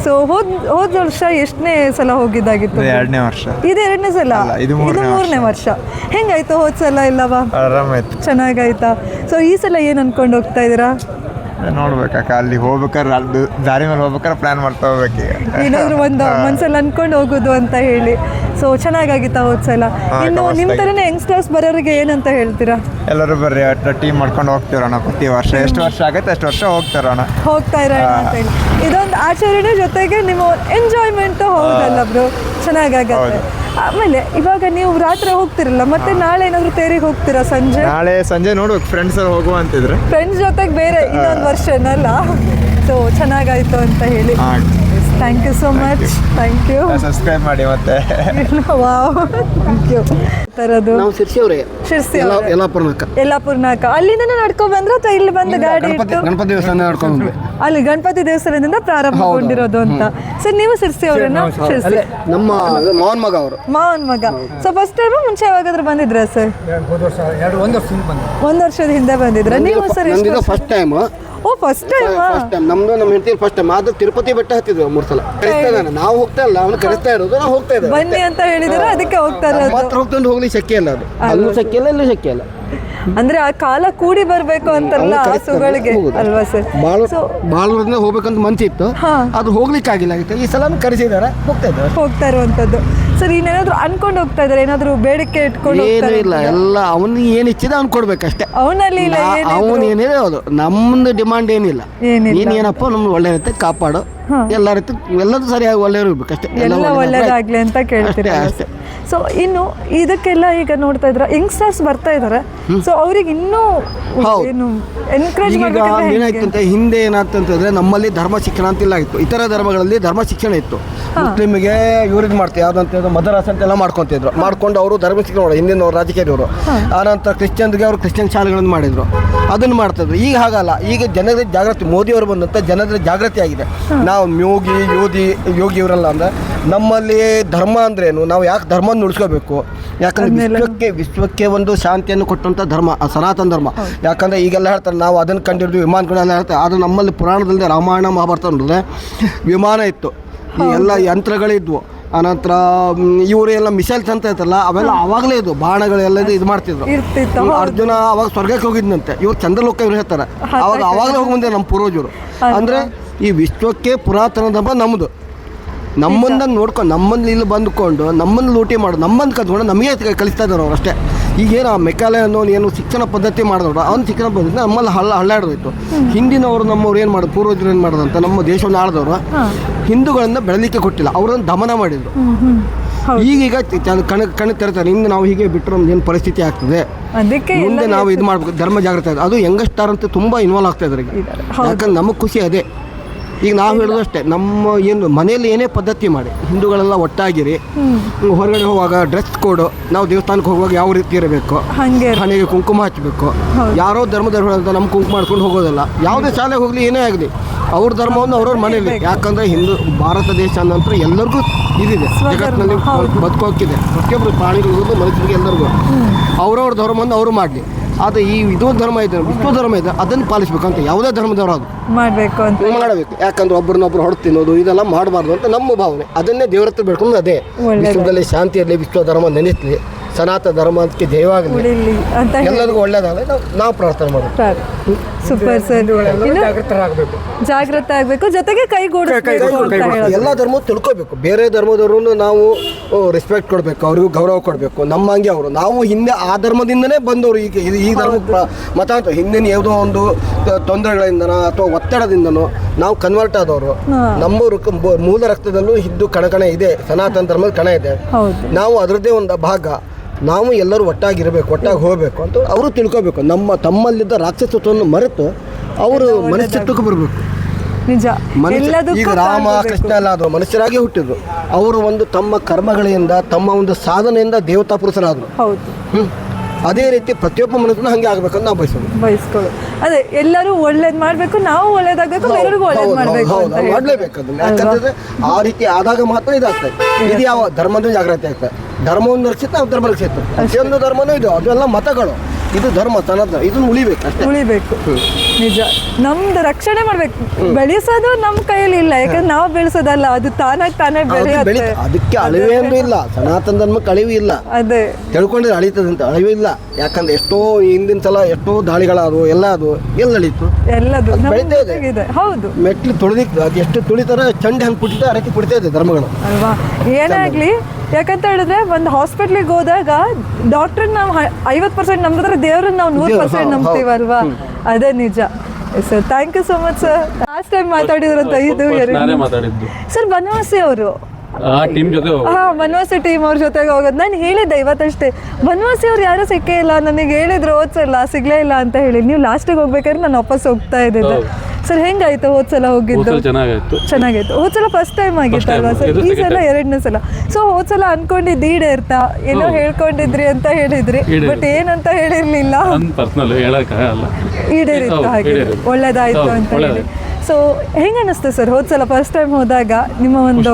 ಸೊ ಹೋದ ವರ್ಷ ಎಷ್ಟನೇ ಸಲ ಹೋಗಿದ್ದಾಗಿತ್ತು? 2ನೇ ವರ್ಷ. ಇದು 2ನೇ ಸಲ? ಇದು 3ನೇ ವರ್ಷ. ಹೆಂಗಾಯ್ತು ಹೋದ ಸಲ? ಇಲ್ಲವಾ? ಆರಾಮಾಯ್ತು, ಚೆನ್ನಾಗಾಯ್ತಾ? ಸೊ ಈ ಸಲ ಏನು ಅನ್ಕೊಂಡು ಹೋಗ್ತಾ ಇದ್ದೀರಾ? ನೋಡ್ಬೇಕಾಕ ಅಲ್ಲಿ ಹೋಗ್ಬೇಕಾದ್ರೆ ಅಲ್ಲಿ ದಾರಿ ಮೇಲೆ ಹೋಗ್ಬೇಕಾದ್ರೆ ಪ್ಲಾನ್ ಮಾಡ್ತಾ ಹೋಗ್ಬೇಕೀಗ. ಏನಾದರೂ ಒಂದು ಮನ್ಸಲ್ಲಿ ಅನ್ಕೊಂಡು ಹೋಗೋದು ಅಂತ ಹೇಳಿ. ಸೊ ಚೆನ್ನಾಗಾಗಿತ್ತಾ ಹೋದ ಸಲ? ಇನ್ನು ನಿಮ್ಮ ಥರನೇ ಯಂಗ್ಸ್ಟರ್ಸ್ ಬರೋರಿಗೆ ಏನಂತ ಹೇಳ್ತೀರಾ? ಎಲ್ಲರೂ ಬರ್ರಿ, ಟೀಮ್ ಮಾಡ್ಕೊಂಡು ಹೋಗ್ತಿರೋಣ ಪ್ರತಿ ವರ್ಷ. ಎಷ್ಟು ವರ್ಷ ಆಗುತ್ತೆ ಅಷ್ಟು ವರ್ಷ ಹೋಗ್ತಾ ಇರೋಣ ಅಂತ ಹೇಳಿ. ಇದೊಂದು ಆಚರಣೆ ಜೊತೆಗೆ ನಿಮ್ಮ ಎಂಜಾಯ್ಮೆಂಟು ಹೌದಲ್ಲ ಬ್ರೋ, ಚೆನ್ನಾಗಾಗತ್ತೆ. ಆಮೇಲೆ ಇವಾಗ ನೀವು ರಾತ್ರಿ ಹೋಗ್ತಿರಲ್ಲ, ಮತ್ತೆ ನಾಳೆ ಏನಾದರೂ ತೇರಿಗೆ ಹೋಗ್ತೀರಾ? ನಾಳೆ ಸಂಜೆ ನೋಡ್ಬೇಕು, ಫ್ರೆಂಡ್ಸ್ ಹೋಗುವ ಅಂತಿದ್ರೆ. ಫ್ರೆಂಡ್ಸ್ ಜೊತೆಗೆ ಬೇರೆ ಇನ್ನೊಂದು ವರ್ಷನಲ್ಲ. ಸೊ ಚೆನ್ನಾಗಾಯ್ತು ಅಂತ ಹೇಳಿ. Thank you so much. Thank you. Subscribe ಮಾಡಿ ಮತ್ತೆ. Wow, thank you. ತರದು ನಾವು ಶಿರ್ಸಿ ಯಲ್ಲಾಪುರನಾಕ. ಅಲ್ಲಿಂದನೇ ನಡ್ಕೊಂಡ್ ಬಂದ್ರೆ ಅಥವಾ ಇಲ್ಲಿ ಬಂದು ಗಾಡಿ ಇಟ್ಟು? ಗಣಪತಿ ದೇವಸ್ಥಾನ ನಡ್ಕೊಂಡು ಅಲ್ಲಿ ಗಣಪತಿ ದೇವಸ್ಥಾನದಿಂದ ಪ್ರಾರಂಭಗೊಂಡಿರೋದು ಅಂತ. ಸರ್, ನೀವು ಶಿರ್ಸಿ ಅವರೇನಾ? ಶಿರ್ಸಿ ನಮ್ಮ ಮಾವನ್ ಮಗ ಅವರು. ಮಾವನ್ ಮಗ. ಸೊ ಫಸ್ಟ್ ಟೈಮ್ ಮುಂಚೆ ಯಾವಾಗಾದ್ರೂ ಬಂದಿದ್ರಾ ಸರ್? 1 ವರ್ಷದ ಹಿಂದೆ ಬಂದಿದ್ರ ನೀವು ಸರ್? First time. ಓ, ಫಸ್ಟ್ ಟೈಮ್. ನಮ್ದು ನಮ್ಮ ಹೆಂಡತಿ ಫಸ್ಟ್ ಟೈಮ್. ಆದ್ರೆ ತಿರುಪತಿ ಬೆಟ್ಟ ಹತ್ತಿದ್ವಿ 3 ಸಲ. ಕರೆಸ್ತಾ ಇದ್ದಾನೆ, ನಾವು ಹೋಗ್ತಾ ಇಲ್ಲ, ಅವನು ಕರೆಸ್ತಾ ಇರೋದು, ನಾವು ಹೋಗ್ತಾ ಇದ್ದೇವೆ. ಬನ್ನಿ ಅಂತ ಹೇಳಿದ್ರೆ ಅದಕ್ಕೆ ಹೋಗ್ತಾ ಇರೋದು. ಮಾತ್ರ ಹೋಗ್ಕೊಂಡು ಹೋಗ್ಲಿಕ್ಕೆ ಶಕ್ಯ ಇಲ್ಲ. ಅದು ಅಲ್ಲೂ ಶಕ್ಯ ಇಲ್ಲ, ಇಲ್ಲೂ ಶಕ್ಯ ಇಲ್ಲ. ಅಂದ್ರೆ ಆ ಕಾಲ ಕೂಡಿ ಬರ್ಬೇಕು ಅಂತಲ್ಲ ಹಸುಗಳಿಗೆ ಅಲ್ವಾ ಸರ್? ಬಾಳೂರನ್ನ ಹೋಗ್ಬೇಕಂತ ಮನ್ಸಿತ್ತು, ಅದು ಹೋಗ್ಲಿಕ್ಕೆ ಆಗಿಲ್ಲ ಆಗಿತ್ತು. ಈ ಸಲ ಕರೆಸಿದ್ದಾರೆ, ಹೋಗ್ತಾ ಇರುವಂತದ್ದು. ಸರ್ ಇನ್ನೇನಾದ್ರು ಅನ್ಕೊಂಡು ಹೋಗ್ತಾ ಇದಾರೆ, ಏನಾದ್ರು ಬೇಡಿಕೆ ಇಟ್ಕೊಂಡು ಏನೂ ಇಲ್ಲ, ಎಲ್ಲ ಅವನು ಏನು ಇಚ್ಛಿದೆ ಅವ್ನು ಕೊಡ್ಬೇಕಷ್ಟೇ. ಅವನಲ್ಲಿ ಅವನು ಏನಿದೆ ಹೌದು, ನಮ್ಮದು ಡಿಮಾಂಡ್ ಏನಿಲ್ಲ. ನೀನೇನಪ್ಪ ನಮ್ಗೆ ಒಳ್ಳೆ ರೀತಿ ಕಾಪಾಡು, ಎಲ್ಲ ರೀತಿ ಎಲ್ಲದೂ ಸರಿಯಾಗಿ ಒಳ್ಳೆ ಇರ್ಬೇಕಷ್ಟೇ, ಎಲ್ಲ ಒಳ್ಳೇದಾಗ್ಲಿ ಅಂತ ಕೇಳ್ತೀರಾ ಅಷ್ಟೇ. ಸೊ ಇನ್ನು ಇದಕ್ಕೆಲ್ಲ ಈಗ ನೋಡ್ತಾ ಇದ್ರ ಯಂಗ್ಸ್ಟರ್ಸ್ ಬರ್ತಾ ಇದಾರೆ, ಸೊ ಅವ್ರಿಗೆ ಇನ್ನೂ ಏನು ಎನ್ಕರೇಜ್ ಈಗ ಏನಾಯ್ತಂತೆ, ಹಿಂದೆ ಏನಾಗ್ತಂತಂದ್ರೆ ನಮ್ಮಲ್ಲಿ ಧರ್ಮ ಶಿಕ್ಷಣ ಅಂತಿಲ್ಲ ಇತ್ತು. ಇತರ ಧರ್ಮಗಳಲ್ಲಿ ಧರ್ಮ ಶಿಕ್ಷಣ ಇತ್ತು. ಮುಸ್ಲಿಮ್ಗೆ ಇವ್ರಿಗೆ ಮಾಡ್ತಾರೆ ಯಾವ್ದಂತ ಮದರಾಸ ಅಂತೆಲ್ಲ ಮಾಡ್ಕೊಂತಿದ್ರು, ಮಾಡ್ಕೊಂಡು ಅವರು ಧರ್ಮ ಶಿಕ್ಷಣ ಮಾಡೋದು ಹಿಂದಿನ ರಾಜಕೀಯದವರು. ಆನಂತರ ಕ್ರಿಶ್ಚಿಯನ್ಗೆ ಅವರು ಕ್ರಿಶ್ಚಿಯನ್ ಶಾಲೆಗಳನ್ನು ಮಾಡಿದ್ರು, ಅದನ್ನು ಮಾಡ್ತಿದ್ರು. ಈಗ ಹಾಗಲ್ಲ, ಈಗ ಜನರ ಜಾಗೃತಿ, ಮೋದಿಯವರು ಬಂದಂತ ಜನರ ಜಾಗೃತಿ ಆಗಿದೆ. ನಾವು ಯೋಗಿ ಇವರಲ್ಲ ಅಂದ್ರೆ ನಮ್ಮಲ್ಲಿ ಧರ್ಮ ಅಂದ್ರೇನು, ನಾವು ಯಾಕೆ ಧರ್ಮ ಉಳಿಸ್ಕೋಬೇಕು, ಯಾಕಂದ್ರೆ ವಿಶ್ವಕ್ಕೆ ಒಂದು ಶಾಂತಿಯನ್ನು ಕೊಟ್ಟಂತ ಧರ್ಮ ಸನಾತನ ಧರ್ಮ. ಯಾಕಂದ್ರೆ ಈಗೆಲ್ಲ ಹೇಳ್ತಾರೆ ನಾವು ಅದನ್ನು ಕಂಡಿಡ್ದು ವಿಮಾನಗಳೆಲ್ಲ ಹೇಳ್ತಾರೆ, ಆದರೆ ನಮ್ಮಲ್ಲಿ ಪುರಾಣದಲ್ಲಿ ರಾಮಾಯಣ ಮಹಾಭಾರತ ನೋಡಿದ್ರೆ ವಿಮಾನ ಇತ್ತು, ಈ ಎಲ್ಲ ಯಂತ್ರಗಳಿದ್ವು. ಅನಂತರ ಇವರು ಎಲ್ಲ ಮಿಸೈಲ್ಸ್ ಅಂತ ಇರ್ತಲ್ಲ ಅವೆಲ್ಲ ಅವಾಗಲೇ ಇದು ಬಾಣಗಳೆಲ್ಲ ಇದು ಮಾಡ್ತಿದ್ರು. ಅರ್ಜುನ ಅವಾಗ ಸ್ವರ್ಗಕ್ಕೆ ಹೋಗಿದ್ನಂತೆ, ಇವ್ರು ಚಂದ್ರಲೋಕ ಇವ್ರು ಹೇಳ್ತಾರೆ, ಅವಾಗಲೇ ಹೋಗಿ ಬಂದೆ ನಮ್ಮ ಪೂರ್ವಜರು. ಅಂದರೆ ಈ ವಿಶ್ವಕ್ಕೆ ಪುರಾತನ ಧರ್ಮ ನಮ್ಮದು, ನಮ್ಮನ್ನ ನೋಡ್ಕೊಂಡು ನಮ್ಮನ್ನು ಇಲ್ಲಿ ಬಂದುಕೊಂಡು ನಮ್ಮನ್ನು ಲೂಟಿ ಮಾಡೋದು, ನಮ್ಮನ್ನು ಕದ್ಕೊಂಡು ನಮಗೆ ಕಲಿಸ್ತಾ ಇದ್ದಾರೆ ಅವ್ರು ಅಷ್ಟೇ. ಈಗೇನು ಆ ಮೆಕ್ಯಾಲೆ ಅನ್ನೋ ಏನು ಶಿಕ್ಷಣ ಪದ್ಧತಿ ಮಾಡಿದವರು ಅವ್ನು ಶಿಕ್ಷಣ ಪದ್ಧತಿ ನಮ್ಮಲ್ಲಿ ಹಳ್ಳಾಡೋಯ್ತು. ಹಿಂದಿನವರು ನಮ್ಮವ್ರು ಏನು ಮಾಡೋದು, ಪೂರ್ವಜರು ಏನು ಮಾಡೋದಂತ ನಮ್ಮ ದೇಶವನ್ನು ಆಳಿದವರು ಹಿಂದೂಗಳನ್ನು ಬೆಳಲಿಕ್ಕೆ ಕೊಟ್ಟಿಲ್ಲ, ಅವರನ್ನು ದಮನ ಮಾಡಿದರು. ಈಗೀಗ ಕಣ್ಣು ತೆರೆತಾರೆ, ಹಿಂದೆ ನಾವು ಹೀಗೆ ಬಿಟ್ಟರೆ ಏನು ಪರಿಸ್ಥಿತಿ ಆಗ್ತದೆ, ಮುಂದೆ ನಾವು ಇದು ಮಾಡ್ಬೇಕು, ಧರ್ಮ ಜಾಗೃತಿ ಆಗಿದೆ. ಅದು ಯಂಗಸ್ಟಾರ್ ಅಂತ ತುಂಬ ಇನ್ವಾಲ್ವ್ ಆಗ್ತಾ ಇದ್ದಾರೆ. ಯಾಕಂದ್ರೆ ನಮಗೆ ಖುಷಿ ಅದೇ. ಈಗ ನಾವು ಹೇಳೋದು ಅಷ್ಟೇ, ನಮ್ಮ ಏನು ಮನೆಯಲ್ಲಿ ಏನೇ ಪದ್ಧತಿ ಮಾಡಿ ಹಿಂದೂಗಳೆಲ್ಲ ಒಟ್ಟಾಗಿರಿ, ಹೊರಗಡೆ ಹೋಗುವಾಗ ಡ್ರೆಸ್ ಕೋಡು, ನಾವು ದೇವಸ್ಥಾನಕ್ಕೆ ಹೋಗುವಾಗ ಯಾವ ರೀತಿ ಇರಬೇಕು, ಹಣೆಗೆ ಕುಂಕುಮ ಹಚ್ಚಬೇಕು, ಯಾರೋ ಧರ್ಮದವ್ರು ನಮ್ಮ ಕುಂಕುಮ ಮಾಡ್ಕೊಂಡು ಹೋಗೋದಲ್ಲ. ಯಾವುದೇ ಶಾಲೆಗೆ ಹೋಗಲಿ ಏನೇ ಆಗಲಿ ಅವ್ರ ಧರ್ಮವನ್ನು ಅವ್ರವ್ರ ಮನೆಯಲ್ಲಿ, ಯಾಕಂದರೆ ಭಾರತ ದೇಶ ನಂತರ ಎಲ್ಲರಿಗೂ ಇದಿದೆ, ಜಗತ್ತಿನಲ್ಲಿ ಬದುಕೋಕ್ಕಿದೆ. ಪ್ರತಿಯೊಬ್ಬರು ಪ್ರಾಣಿಗಳಿಗೂ ಮನುಷ್ಯರಿಗೆ ಎಲ್ಲರಿಗೂ ಅವ್ರವ್ರ ಧರ್ಮವನ್ನು ಅವರು ಮಾಡಲಿ. ಆದರೆ ಇದು ಧರ್ಮ ಇದೆ, ವಿಶ್ವ ಧರ್ಮ ಇದೆ, ಅದನ್ನು ಪಾಲಿಸ್ಬೇಕಂತ ಯಾವುದೇ ಧರ್ಮದವರು ಅದು ಮಾಡಬೇಕು. ಯಾಕಂದ್ರೆ ಒಬ್ಬರನ್ನೊಬ್ರು ಹೊಡೆದು ತಿನ್ನೋದು ಇದೆಲ್ಲ ಮಾಡಬಾರ್ದು ಅಂತ ನಮ್ಮ ಭಾವನೆ. ಅದನ್ನೇ ದೇವರ ಹತ್ರ ಬೇಡ್ಕೊಂಡು ಅದೇ ವಿಶ್ವದಲ್ಲಿ ಶಾಂತಿ ಇರಲಿ, ವಿಶ್ವ ಧರ್ಮ ನೆನೆಸಲಿ, ಸನಾತನ ಧರ್ಮ ಅದಕ್ಕೆ ಜಯವಾಗಲಿ, ಎಲ್ಲರಿಗೂ ಒಳ್ಳೇದಾಗಲಿ ನಾವು ಪ್ರಾರ್ಥನೆ ಮಾಡೋದು. Super sir. ಜಾಗೃತ ಆಗಬೇಕು, ಜೊತೆಗೆ ಕೈಗೂಡಿಸಬೇಕು. ಎಲ್ಲ ಧರ್ಮ ತಿಳ್ಕೋಬೇಕು. ಬೇರೆ ಧರ್ಮದವ್ರನ್ನು ನಾವು ರೆಸ್ಪೆಕ್ಟ್ ಕೊಡಬೇಕು, ಅವ್ರಿಗೂ ಗೌರವ ಕೊಡಬೇಕು. ನಮ್ಮ ಹಂಗೆ ಅವರು ನಾವು ಹಿಂದೆ ಆ ಧರ್ಮದಿಂದನೇ ಬಂದವರು. ಈಗ ಈ ಧರ್ಮ ಮತ ಅಂತ ಹಿಂದಿನ ಯಾವುದೋ ಒಂದು ತೊಂದರೆಗಳಿಂದನೋ ಅಥವಾ ಒತ್ತಡದಿಂದನೋ ನಾವು ಕನ್ವರ್ಟ್ ಆದವರು. ನಮ್ಮವರು ಮೂಲ ರಕ್ತದಲ್ಲೂ ಇದ್ದು ಕಣ ಇದೆ, ಸನಾತನ ಧರ್ಮದ ಕಣ ಇದೆ. ನಾವು ಅದರದ್ದೇ ಒಂದು ಭಾಗ. ನಾವು ಎಲ್ಲರೂ ಒಟ್ಟಾಗಿರಬೇಕು, ಒಟ್ಟಾಗಿ ಹೋಗಬೇಕು ಅಂತ ಅವರು ತಿಳ್ಕೋಬೇಕು. ತಮ್ಮಲ್ಲಿದ್ದ ರಾಕ್ಷಸತ್ವವನ್ನು ಮರೆತು ಅವರು ಮನುಷ್ಯತ್ವಕ್ಕೆ ಬರಬೇಕು. ನಿಜ. ಈಗ ರಾಮ ಕೃಷ್ಣ ಎಲ್ಲ ಆದರು ಮನುಷ್ಯರಾಗಿ ಹುಟ್ಟಿದ್ರು. ಅವರು ಒಂದು ತಮ್ಮ ಕರ್ಮಗಳಿಂದ ತಮ್ಮ ಒಂದು ಸಾಧನೆಯಿಂದ ದೇವತಾ ಪುರುಷರಾದರು. ಅದೇ ರೀತಿ ಪ್ರತಿಯೊಬ್ಬ ಮನುಷ್ಯನು ಹಂಗೆ ಆಗ್ಬೇಕಂತ ನಾವು ಬಯಸ್ಕೊಳ್ಳೋದು. ಅದೇ ಎಲ್ಲರೂ ಒಳ್ಳೇದ್ ಮಾಡ್ಬೇಕು, ನಾವು ಒಳ್ಳೇದಾಗಬೇಕು, ಎಲ್ಲರಿಗೂ ಒಳ್ಳೇದ್ ಮಾಡ್ಬೇಕು ಅಂತ ಮಾಡ್ಲೇಬೇಕು. ಅದನ್ನ ಯಾಕಂತಂದ್ರೆ ಆ ರೀತಿ ಆದಾಗ ಮಾತ್ರ ಇದಾಗ್ತದೆ. ಇದು ಯಾವ ಧರ್ಮದ ಜಾಗೃತಿ ಆಗ್ತದೆ. ಧರ್ಮವನ್ನು ರಕ್ಷಿತ, ನಾವು ಧರ್ಮ ರಕ್ಷಿತ. ಪ್ರತಿಯೊಂದು ಧರ್ಮನೂ ಇದು, ಅದೆಲ್ಲ ಮತಗಳು. ಇದು ಧರ್ಮ ಸನಾತನ, ಇದನ್ನು ಉಳಿಬೇಕು. ನಿಜ. ನಮ್ದು ರಕ್ಷಣೆ ಮಾಡ್ಬೇಕು. ಬೆಳೆಸೋದು ನಮ್ಮ ಕೈಯಲ್ಲಿ ಇಲ್ಲ, ಯಾಕಂದ್ರೆ ನಾವು ಬೆಳೆಸೋದಲ್ಲ, ಅದು ತಾನೇ ಬೆಳೆಯುತ್ತೆ. ಅದಕ್ಕೆ ಅಳಿವೇನೂ ಇಲ್ಲ, ಸನಾತನ ಧರ್ಮಕ್ಕೆ ಅಳಿವು ಇಲ್ಲ. ಅದೇ ತಿಳ್ಕೊಂಡಿದ್ರೆ ಅಳಿತದಂತ ಅಳಿವು ಇಲ್ಲ. ಯಾಕಂದ್ರೆ ಎಷ್ಟೋ ಹಿಂದಿನ ಸಲ ಎಷ್ಟೋ ದಾಳಿಗಳಾದವು, ಎಲ್ಲ ಅದು ಎಲ್ಲ ಅಳಿತು, ಎಲ್ಲದು ಬೆಳೀತಾ ಇದೆ. ಹೌದು, ಮೆಟ್ಲು ತುಳಿದಿತ್ತು, ಅದು ಎಷ್ಟು ತುಳಿತಾರ ಚಂಡೆ ಹಂಗೆ ಪುಟ್ಟಿದೆ, ಅರಕೆ ಕುಡಿತಾ ಇದೆ ಧರ್ಮಗಳು ಅಲ್ವಾ. ಏನಾಗ್ಲಿ, ಯಾಕಂತ ಹೇಳಿದ್ರೆ ಒಂದು ಹಾಸ್ಪಿಟ್ಲಿಗೆ ಹೋದಾಗ ಡಾಕ್ಟರ್ ನಾವು 50% ನಂಬಿದ್ರೆ ದೇವ್ರನ್ನ ನಾವು 100% ನಂಬ್ತೀವಲ್ವಾ. ಅದೇ ನಿಜ. Sir thank you so much sir. Last time ಮಾತಾಡಿದ್ರಂತ ಸರ್ ಬನವಾಸಿ ಅವರು ಬನವಾಸಿ ಟೀಮ್ ಅವ್ರ ಜೊತೆಗೆ ಹೋಗೋದು. ನಾನು ಹೇಳಿದ್ದೆ ಇವತ್ತಷ್ಟೇ, ಬನವಾಸಿ ಅವ್ರು ಯಾರೂ ಸಿಕ್ಕೇ ಇಲ್ಲ, ನನಗೆ ಹೇಳಿದ್ರು ಹೋದ್ಸಲ ಸಿಗ್ಲೇ ಇಲ್ಲ ಅಂತ ಹೇಳಿ. ನೀವು ಲಾಸ್ಟಿಗೆ ಹೋಗ್ಬೇಕಾದ್ರೆ ನಾನು ವಾಪಸ್ ಹೋಗ್ತಾ ಇದ್ದಿದ್ದೆ. ಸರ್ ಹೆಂಗಾಯ್ತು ಹೋದ್ಸಲ ಹೋಗಿದ್ದು? ಚೆನ್ನಾಗಿತ್ತು. ಹೋದ್ಸಲ ಫಸ್ಟ್ ಟೈಮ್ ಆಗಿತ್ತು ಅಲ್ವಾ ಸರ್? ಈ ಸಲ 2ನೇ ಸಲ. ಸೊ ಹೋದ್ಸಲ ಅನ್ಕೊಂಡಿದ್ದು ಈಡೇರ್ತಾ, ಏನೋ ಹೇಳ್ಕೊಂಡಿದ್ರಿ ಅಂತ ಹೇಳಿದ್ರಿ, ಬಟ್ ಏನಂತ ಹೇಳಿರ್ಲಿಲ್ಲ. ಈಡೇರಿತ್ತು, ಹಾಗೆ ಒಳ್ಳೇದಾಯ್ತು ಅಂತ ಹೇಳಿ. ಸೊ ಹೆಂಗ ಅನಿಸ್ತು ಸರ್ ಹೋದ್ಸಲ ಫಸ್ಟ್ ಟೈಮ್ ಹೋದಾಗ? ನಿಮ್ಮ ಒಂದು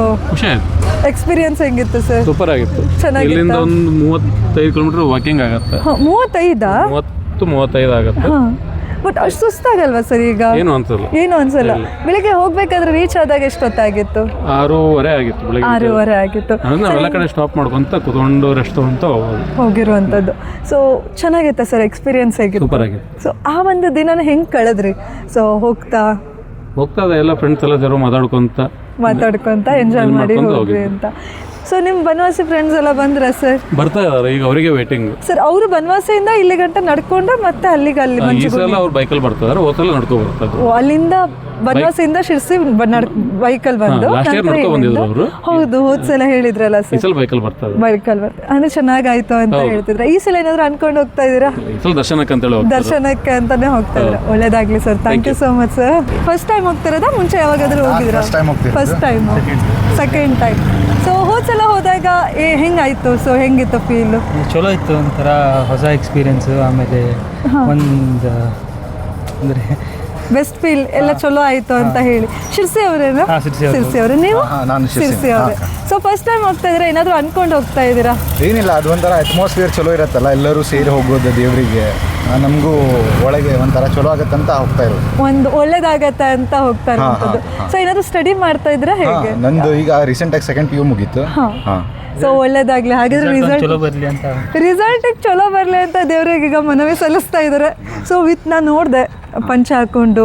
ಎಕ್ಸ್ಪೀರಿಯನ್ಸ್ ಹೆಂಗಿತ್ತು ಸರ್? ಸೂಪರ್ ಆಗಿತ್ತು. ಚೆನ್ನಾಗಿತ್ತು. ಇಲ್ಲಿಂದ ಒಂದು 35 ಕಿಲೋಮೀಟರ್ ವಾಕಿಂಗ್ ಆಗುತ್ತೆ. 35 ಆಗುತ್ತೆ. ಬಟ್ ಅಷ್ಟು ಸುಸ್ತಾಗಲ್ವಾ ಸರ್ ಈಗ? ಏನು ಅನ್ಸಲ್ಲ. ಬೆಳಿಗ್ಗೆ ಹೋಗ್ಬೇಕಾದ್ರೆ ರೀಚ್ ಆದಾಗ ಎಷ್ಟೊತ್ತಾಗಿತ್ತು? 6:30 ಆಗಿತ್ತು ಬೆಳಗ್ಗೆ. 6:30 ಆಗಿತ್ತು. ಎಲ್ಲ ಕಡೆ ಸ್ಟಾಪ್ ಮಾಡ್ಕೊಂತ ಕುತ್ಕೊಂಡು ರೆಸ್ಟ್ ತಗೊಂತ ಹೋಗಿರುವಂಥದ್ದು. ಸೊ ಚೆನ್ನಾಗಿತ್ತ ಸರ್ ಎಕ್ಸ್ಪೀರಿಯನ್ಸ್ ಆಗಿತ್ತು? ಸೂಪರ್ ಆಗಿತ್ತು. ಸೊ ಆ ಒಂದು ದಿನನ ಹೆಂಗೆ ಕಳೆದ್ರಿ? ಸೊ ಹೋಗ್ತಾ ಎಲ್ಲ ಫ್ರೆಂಡ್ಸ್ ಎಲ್ಲ ಜರ ಮಾತಾಡ್ಕೊಂತ ಎಂಜಾಯ್ ಮಾಡಿ ಹೋಗ್ರಿ ಅಂತ. ಸೊ ನಿಮ್ಮ ಬನವಾಸಿ ಫ್ರೆಂಡ್ಸ್ ಎಲ್ಲ ಬಂದ್ರ ಸರ್? ಬರ್ತಾ ಇದಾರೆ ಈಗ, ಅವರಿಗೆ ವೇಟಿಂಗ್ ಸರ್. ಅವರು ಬನವಾಸಿಯಿಂದ ಇಲ್ಲಿ ಗಂಟ ನಡ್ಕೊಂಡು ಮತ್ತೆ ಅಲ್ಲಿ ಈ ಸಲ ಅವ್ರು ಬೈಕಲ್ಲಿ ಬರ್ತಾರೆ, ಹೋದಲ್ಲ ನಡ್ಕೊಂಡು ಬರ್ತಾರೆ. ಅಲ್ಲಿಂದ ಬನವಾಸಿಯಿಂದ ಶಿರ್ಸಿ ಬೈಕಲ್ ಬಂದು ಹೌದು ಹೋದ್ಸಲ ಹೇಳಿದ್ರಲ್ಲ ಸರ್, ಈ ಸಲ ಬೈಕಲ್ಲಿ ಬರ್ತಾರೆ. ಬೈಕಲ್ ಬರ್ತಾರೆ ಅಂದ್ರೆ ಚೆನ್ನಾಗಾಯ್ತು ಅಂತ ಹೇಳ್ತಿದ್ರ. ಈ ಸಲ ಏನಾದ್ರು ಅನ್ಕೊಂಡು ಹೋಗ್ತಾ ಇದೀರಾ? ದರ್ಶನಕ್ಕೆ ಅಂತ ಹೇಳಿ ದರ್ಶನಕ್ಕೆ ಅಂತಾನೆ ಹೋಗ್ತಾ ಇದ್ರ. ಒಳ್ಳೇದಾಗ್ಲಿ sir, thank you so much sir. First time ಹೋಗ್ತಿರೋದಾ ಮುಂಚೆ ಯಾವಾಗಾದ್ರೂ ಹೋಗಿದ್ರಾ? First time, second time. So ಹೋದ್ಸಲ ಹೋದಾಗ ಹೆಂಗಾಯ್ತು? ಸೊ ಹೆಂಗಿತ್ತು ಫೀಲು? ಚಲೋ ಇತ್ತು, ಒಂಥರ ಹೊಸ ಎಕ್ಸ್ಪೀರಿಯನ್ಸು. ಆಮೇಲೆ ಒಂದು ಅಂದರೆ ಬೆಸ್ಟ್ ಫೀಲ್ ಎಲ್ಲ ಚಲೋ ಆಯ್ತು ಅಂತ ಹೇಳಿ. ಶಿರ್ಸಿ ಅವರೇನಾ? ಶಿರ್ಸಿ ಅವರೇ. ನೀವು? ಶಿರ್ಸಿ ಅವರೇ. ಸೊ ಫಸ್ಟ್ ಟೈಮ್ ಹೋಗ್ತಾ ಇದ್ರೆ ಏನಾದ್ರು ಅನ್ಕೊಂಡು ಹೋಗ್ತಾ ಇದ್ದೀರಾ? ಏನಿಲ್ಲ, ಅದು ಒಂಥರ ಅಟ್ಮಾಸ್ಫಿಯರ್ ಚಲೋ ಇರತ್ತಲ್ಲ, ಎಲ್ಲರೂ ಸೇರಿ ಹೋಗೋದು ದೇವರಿಗೆ, ನಮಗೂ ಒಳಗೆ ಒಂಥರ ಚಲೋ ಆಗತ್ತಂತ ಹೋಗ್ತಾ ಇರೋದು. ಒಂದು ಒಳ್ಳೇದಾಗತ್ತೆ ಅಂತ ಹೋಗ್ತಾ ಇರೋದು. ಸೊ ಏನಾದ್ರು ಸ್ಟಡಿ ಮಾಡ್ತಾ ಇದ್ರೆ ಹೇಗೆ? ನಂದು ಈಗ ರೀಸೆಂಟಾಗಿ 2nd PU ಮುಗೀತು. ಸೊ ಒಳ್ಳೇದಾಗ್ಲಿ. ಹಾಗಾದ್ರೆ ರಿಸಲ್ಟ್ ಚಲೋ ಬರಲಿ ಅಂತ ಚಲೋ ಬರಲಿ ಅಂತ ದೇವ್ರಿಗೆ ಈಗ ಮನವಿ ಸಲ್ಲಿಸ್ತಾ ಇದ್ದಾರೆ. ಸೊ ವಿತ್ ನಾನು ನೋಡಿದೆ ಪಂಚ ಹಾಕೊಂಡು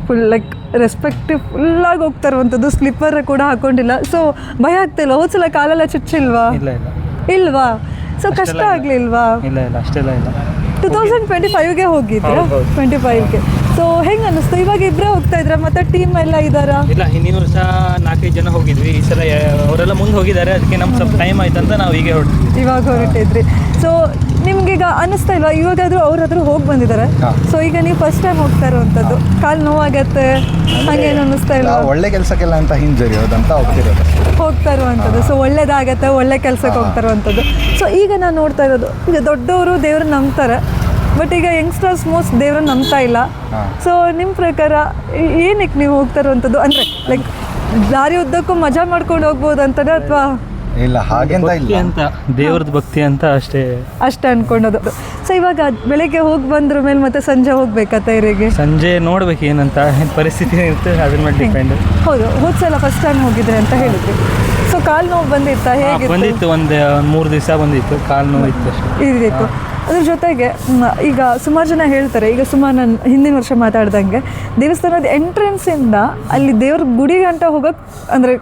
ಫುಲ್ ಲೈಕ್ ರೆಸ್ಪೆಕ್ಟಿವ್ ಫುಲ್ಲಾಗಿ ಹೋಗ್ತಾ ಇರುವಂಥದ್ದು. ಸ್ಲಿಪ್ಪರ್ ಕೂಡ ಹಾಕೊಂಡಿಲ್ಲ. ಸೊ ಭಯ ಆಗ್ತಿಲ್ಲ? ಹೋದ್ಸಲ ಕಾಲೆಲ್ಲ ಚುಚ್ಚಿಲ್ವಾ? ಇಲ್ವಾ? ಸೊ ಕಷ್ಟ ಆಗಲಿಲ್ವಾ? ಇಲ್ಲ ಅಷ್ಟೆಲ್ಲ ಇಲ್ಲ. 2025ಗೆ ಹೋಗಿದ್ರಾ? 25ಗೆ. ಸೊ ಹೆಂಗೆ ಅನ್ನಿಸ್ತು? ಇವಾಗ ಇಬ್ಬರೇ ಹೋಗ್ತಾ ಇದ್ರ ಮತ್ತೆ ಟೀಮ್ ಎಲ್ಲ ಇದ್ದಾರಾ? ಇಲ್ಲ, ಹಿಂದಿನ ವರ್ಷ 4-5 ಜನ ಹೋಗಿದ್ವಿ. ಈ ಸಲ ಅವರೆಲ್ಲ ಮುಂದೆ ಹೋಗಿದ್ದಾರೆ, ಅದಕ್ಕೆ ನಮ್ಗೆ ಸ್ವಲ್ಪ ಟೈಮ್ ಆಯ್ತಂತ ನಾವು ಹೀಗೆ ಇವಾಗ ಹೊರಟಿದ್ರಿ. ಸೊ ನಿಮ್ಗೀಗ ಅನ್ನಿಸ್ತಾ ಇಲ್ವಾ ಇವಾಗಾದ್ರೂ ಅವ್ರಾದ್ರೂ ಹೋಗಿ ಬಂದಿದ್ದಾರೆ? ಸೊ ಈಗ ನೀವು ಫಸ್ಟ್ ಟೈಮ್ ಹೋಗ್ತಾ ಇರುವಂಥದ್ದು, ಕಾಲು ನೋವಾಗತ್ತೆ ಹಾಗೇನು ಅನ್ನಿಸ್ತಾ ಇಲ್ಲ? ಒಳ್ಳೆ ಕೆಲಸಕ್ಕೆಲ್ಲ ಅಂತ ಹಿಂಜರಿಯೋದಂತ ಹೋಗ್ತಾ ಇರುವಂಥದ್ದು. ಸೊ ಒಳ್ಳೇದಾಗತ್ತೆ, ಒಳ್ಳೆ ಕೆಲಸಕ್ಕೆ ಹೋಗ್ತಾ ಇರುವಂಥದ್ದು. ಸೊ ಈಗ ನಾನು ನೋಡ್ತಾ ಇರೋದು, ಈಗ ದೊಡ್ಡವರು ದೇವ್ರನ್ನ ನಂಬ್ತಾರೆ, ಬಟ್ ಈಗ ಯಂಗ್ಸ್ಟರ್ಸ್ ಮೋಸ್ಟ್ ದೇವ್ರನ್ನ ನಂಬ್ತಾ ಇಲ್ಲ. ಸೊ ನಿಮ್ಮ ಪ್ರಕಾರ ಏನಕ್ಕೆ ನೀವು ಹೋಗ್ತಾ ಇರುವಂಥದ್ದು? ಅಂದರೆ ಲೈಕ್ ದಾರಿ ಉದ್ದಕ್ಕೂ ಮಜಾ ಮಾಡ್ಕೊಂಡು ಹೋಗ್ಬೋದು ಅಂತಲೇ, ಅಥವಾ ಇಲ್ಲ ಹಾಗೆಂತ ಇಲ್ಲ ಅಂತ ದೇವ್ರದ್ದು ಭಕ್ತಿ ಅಂತ ಅಷ್ಟೇ ಅನ್ಕೊಳ್ಳೋದು? ಸೊ ಇವಾಗ ಬೆಳಿಗ್ಗೆ ಹೋಗಿ ಬಂದ್ರ ಮೇಲೆ ಮತ್ತೆ ಸಂಜೆ ಹೋಗ್ಬೇಕಾ ತಯಾರಿಗೆ? ಸಂಜೆ ನೋಡ್ಬೇಕು ಏನಂತ ಪರಿಸ್ಥಿತಿ ಇರುತ್ತೆ, ಅದ್ರ ಮೇಲೆ ಡಿಪೆಂಡ್. ಹೌದು, ಹೋದ್ಸಲ ಫಸ್ಟ್ ಟೈಮ್ ಹೋಗಿದ್ರೆ ಅಂತ ಹೇಳಿದ್ರಿ. ಸೊ ಕಾಲು ನೋವು ಬಂದಿತ್ತಾ? ಹೇಗೆ ಬಂದಿತ್ತು? ಒಂದು 3 ದಿವಸ ಬಂದಿತ್ತು, ಕಾಲು ನೋವು ಇತ್ತು ಅಷ್ಟೇ. ಇದಿತ್ತು. ಅದ್ರ ಜೊತೆಗೆ ಈಗ ಸುಮಾರು ಜನ ಹೇಳ್ತಾರೆ, ಈಗ ಸುಮಾರು ನಾನು ಹಿಂದಿನ ವರ್ಷ ಮಾತಾಡ್ದಂಗೆ ದೇವಸ್ಥಾನದ ಎಂಟ್ರೆನ್ಸಿಂದ ಅಲ್ಲಿ ದೇವ್ರ ಗುಡಿ ಗಂಟ ಹೋಗಕ್ಕೆ ಅಂದರೆ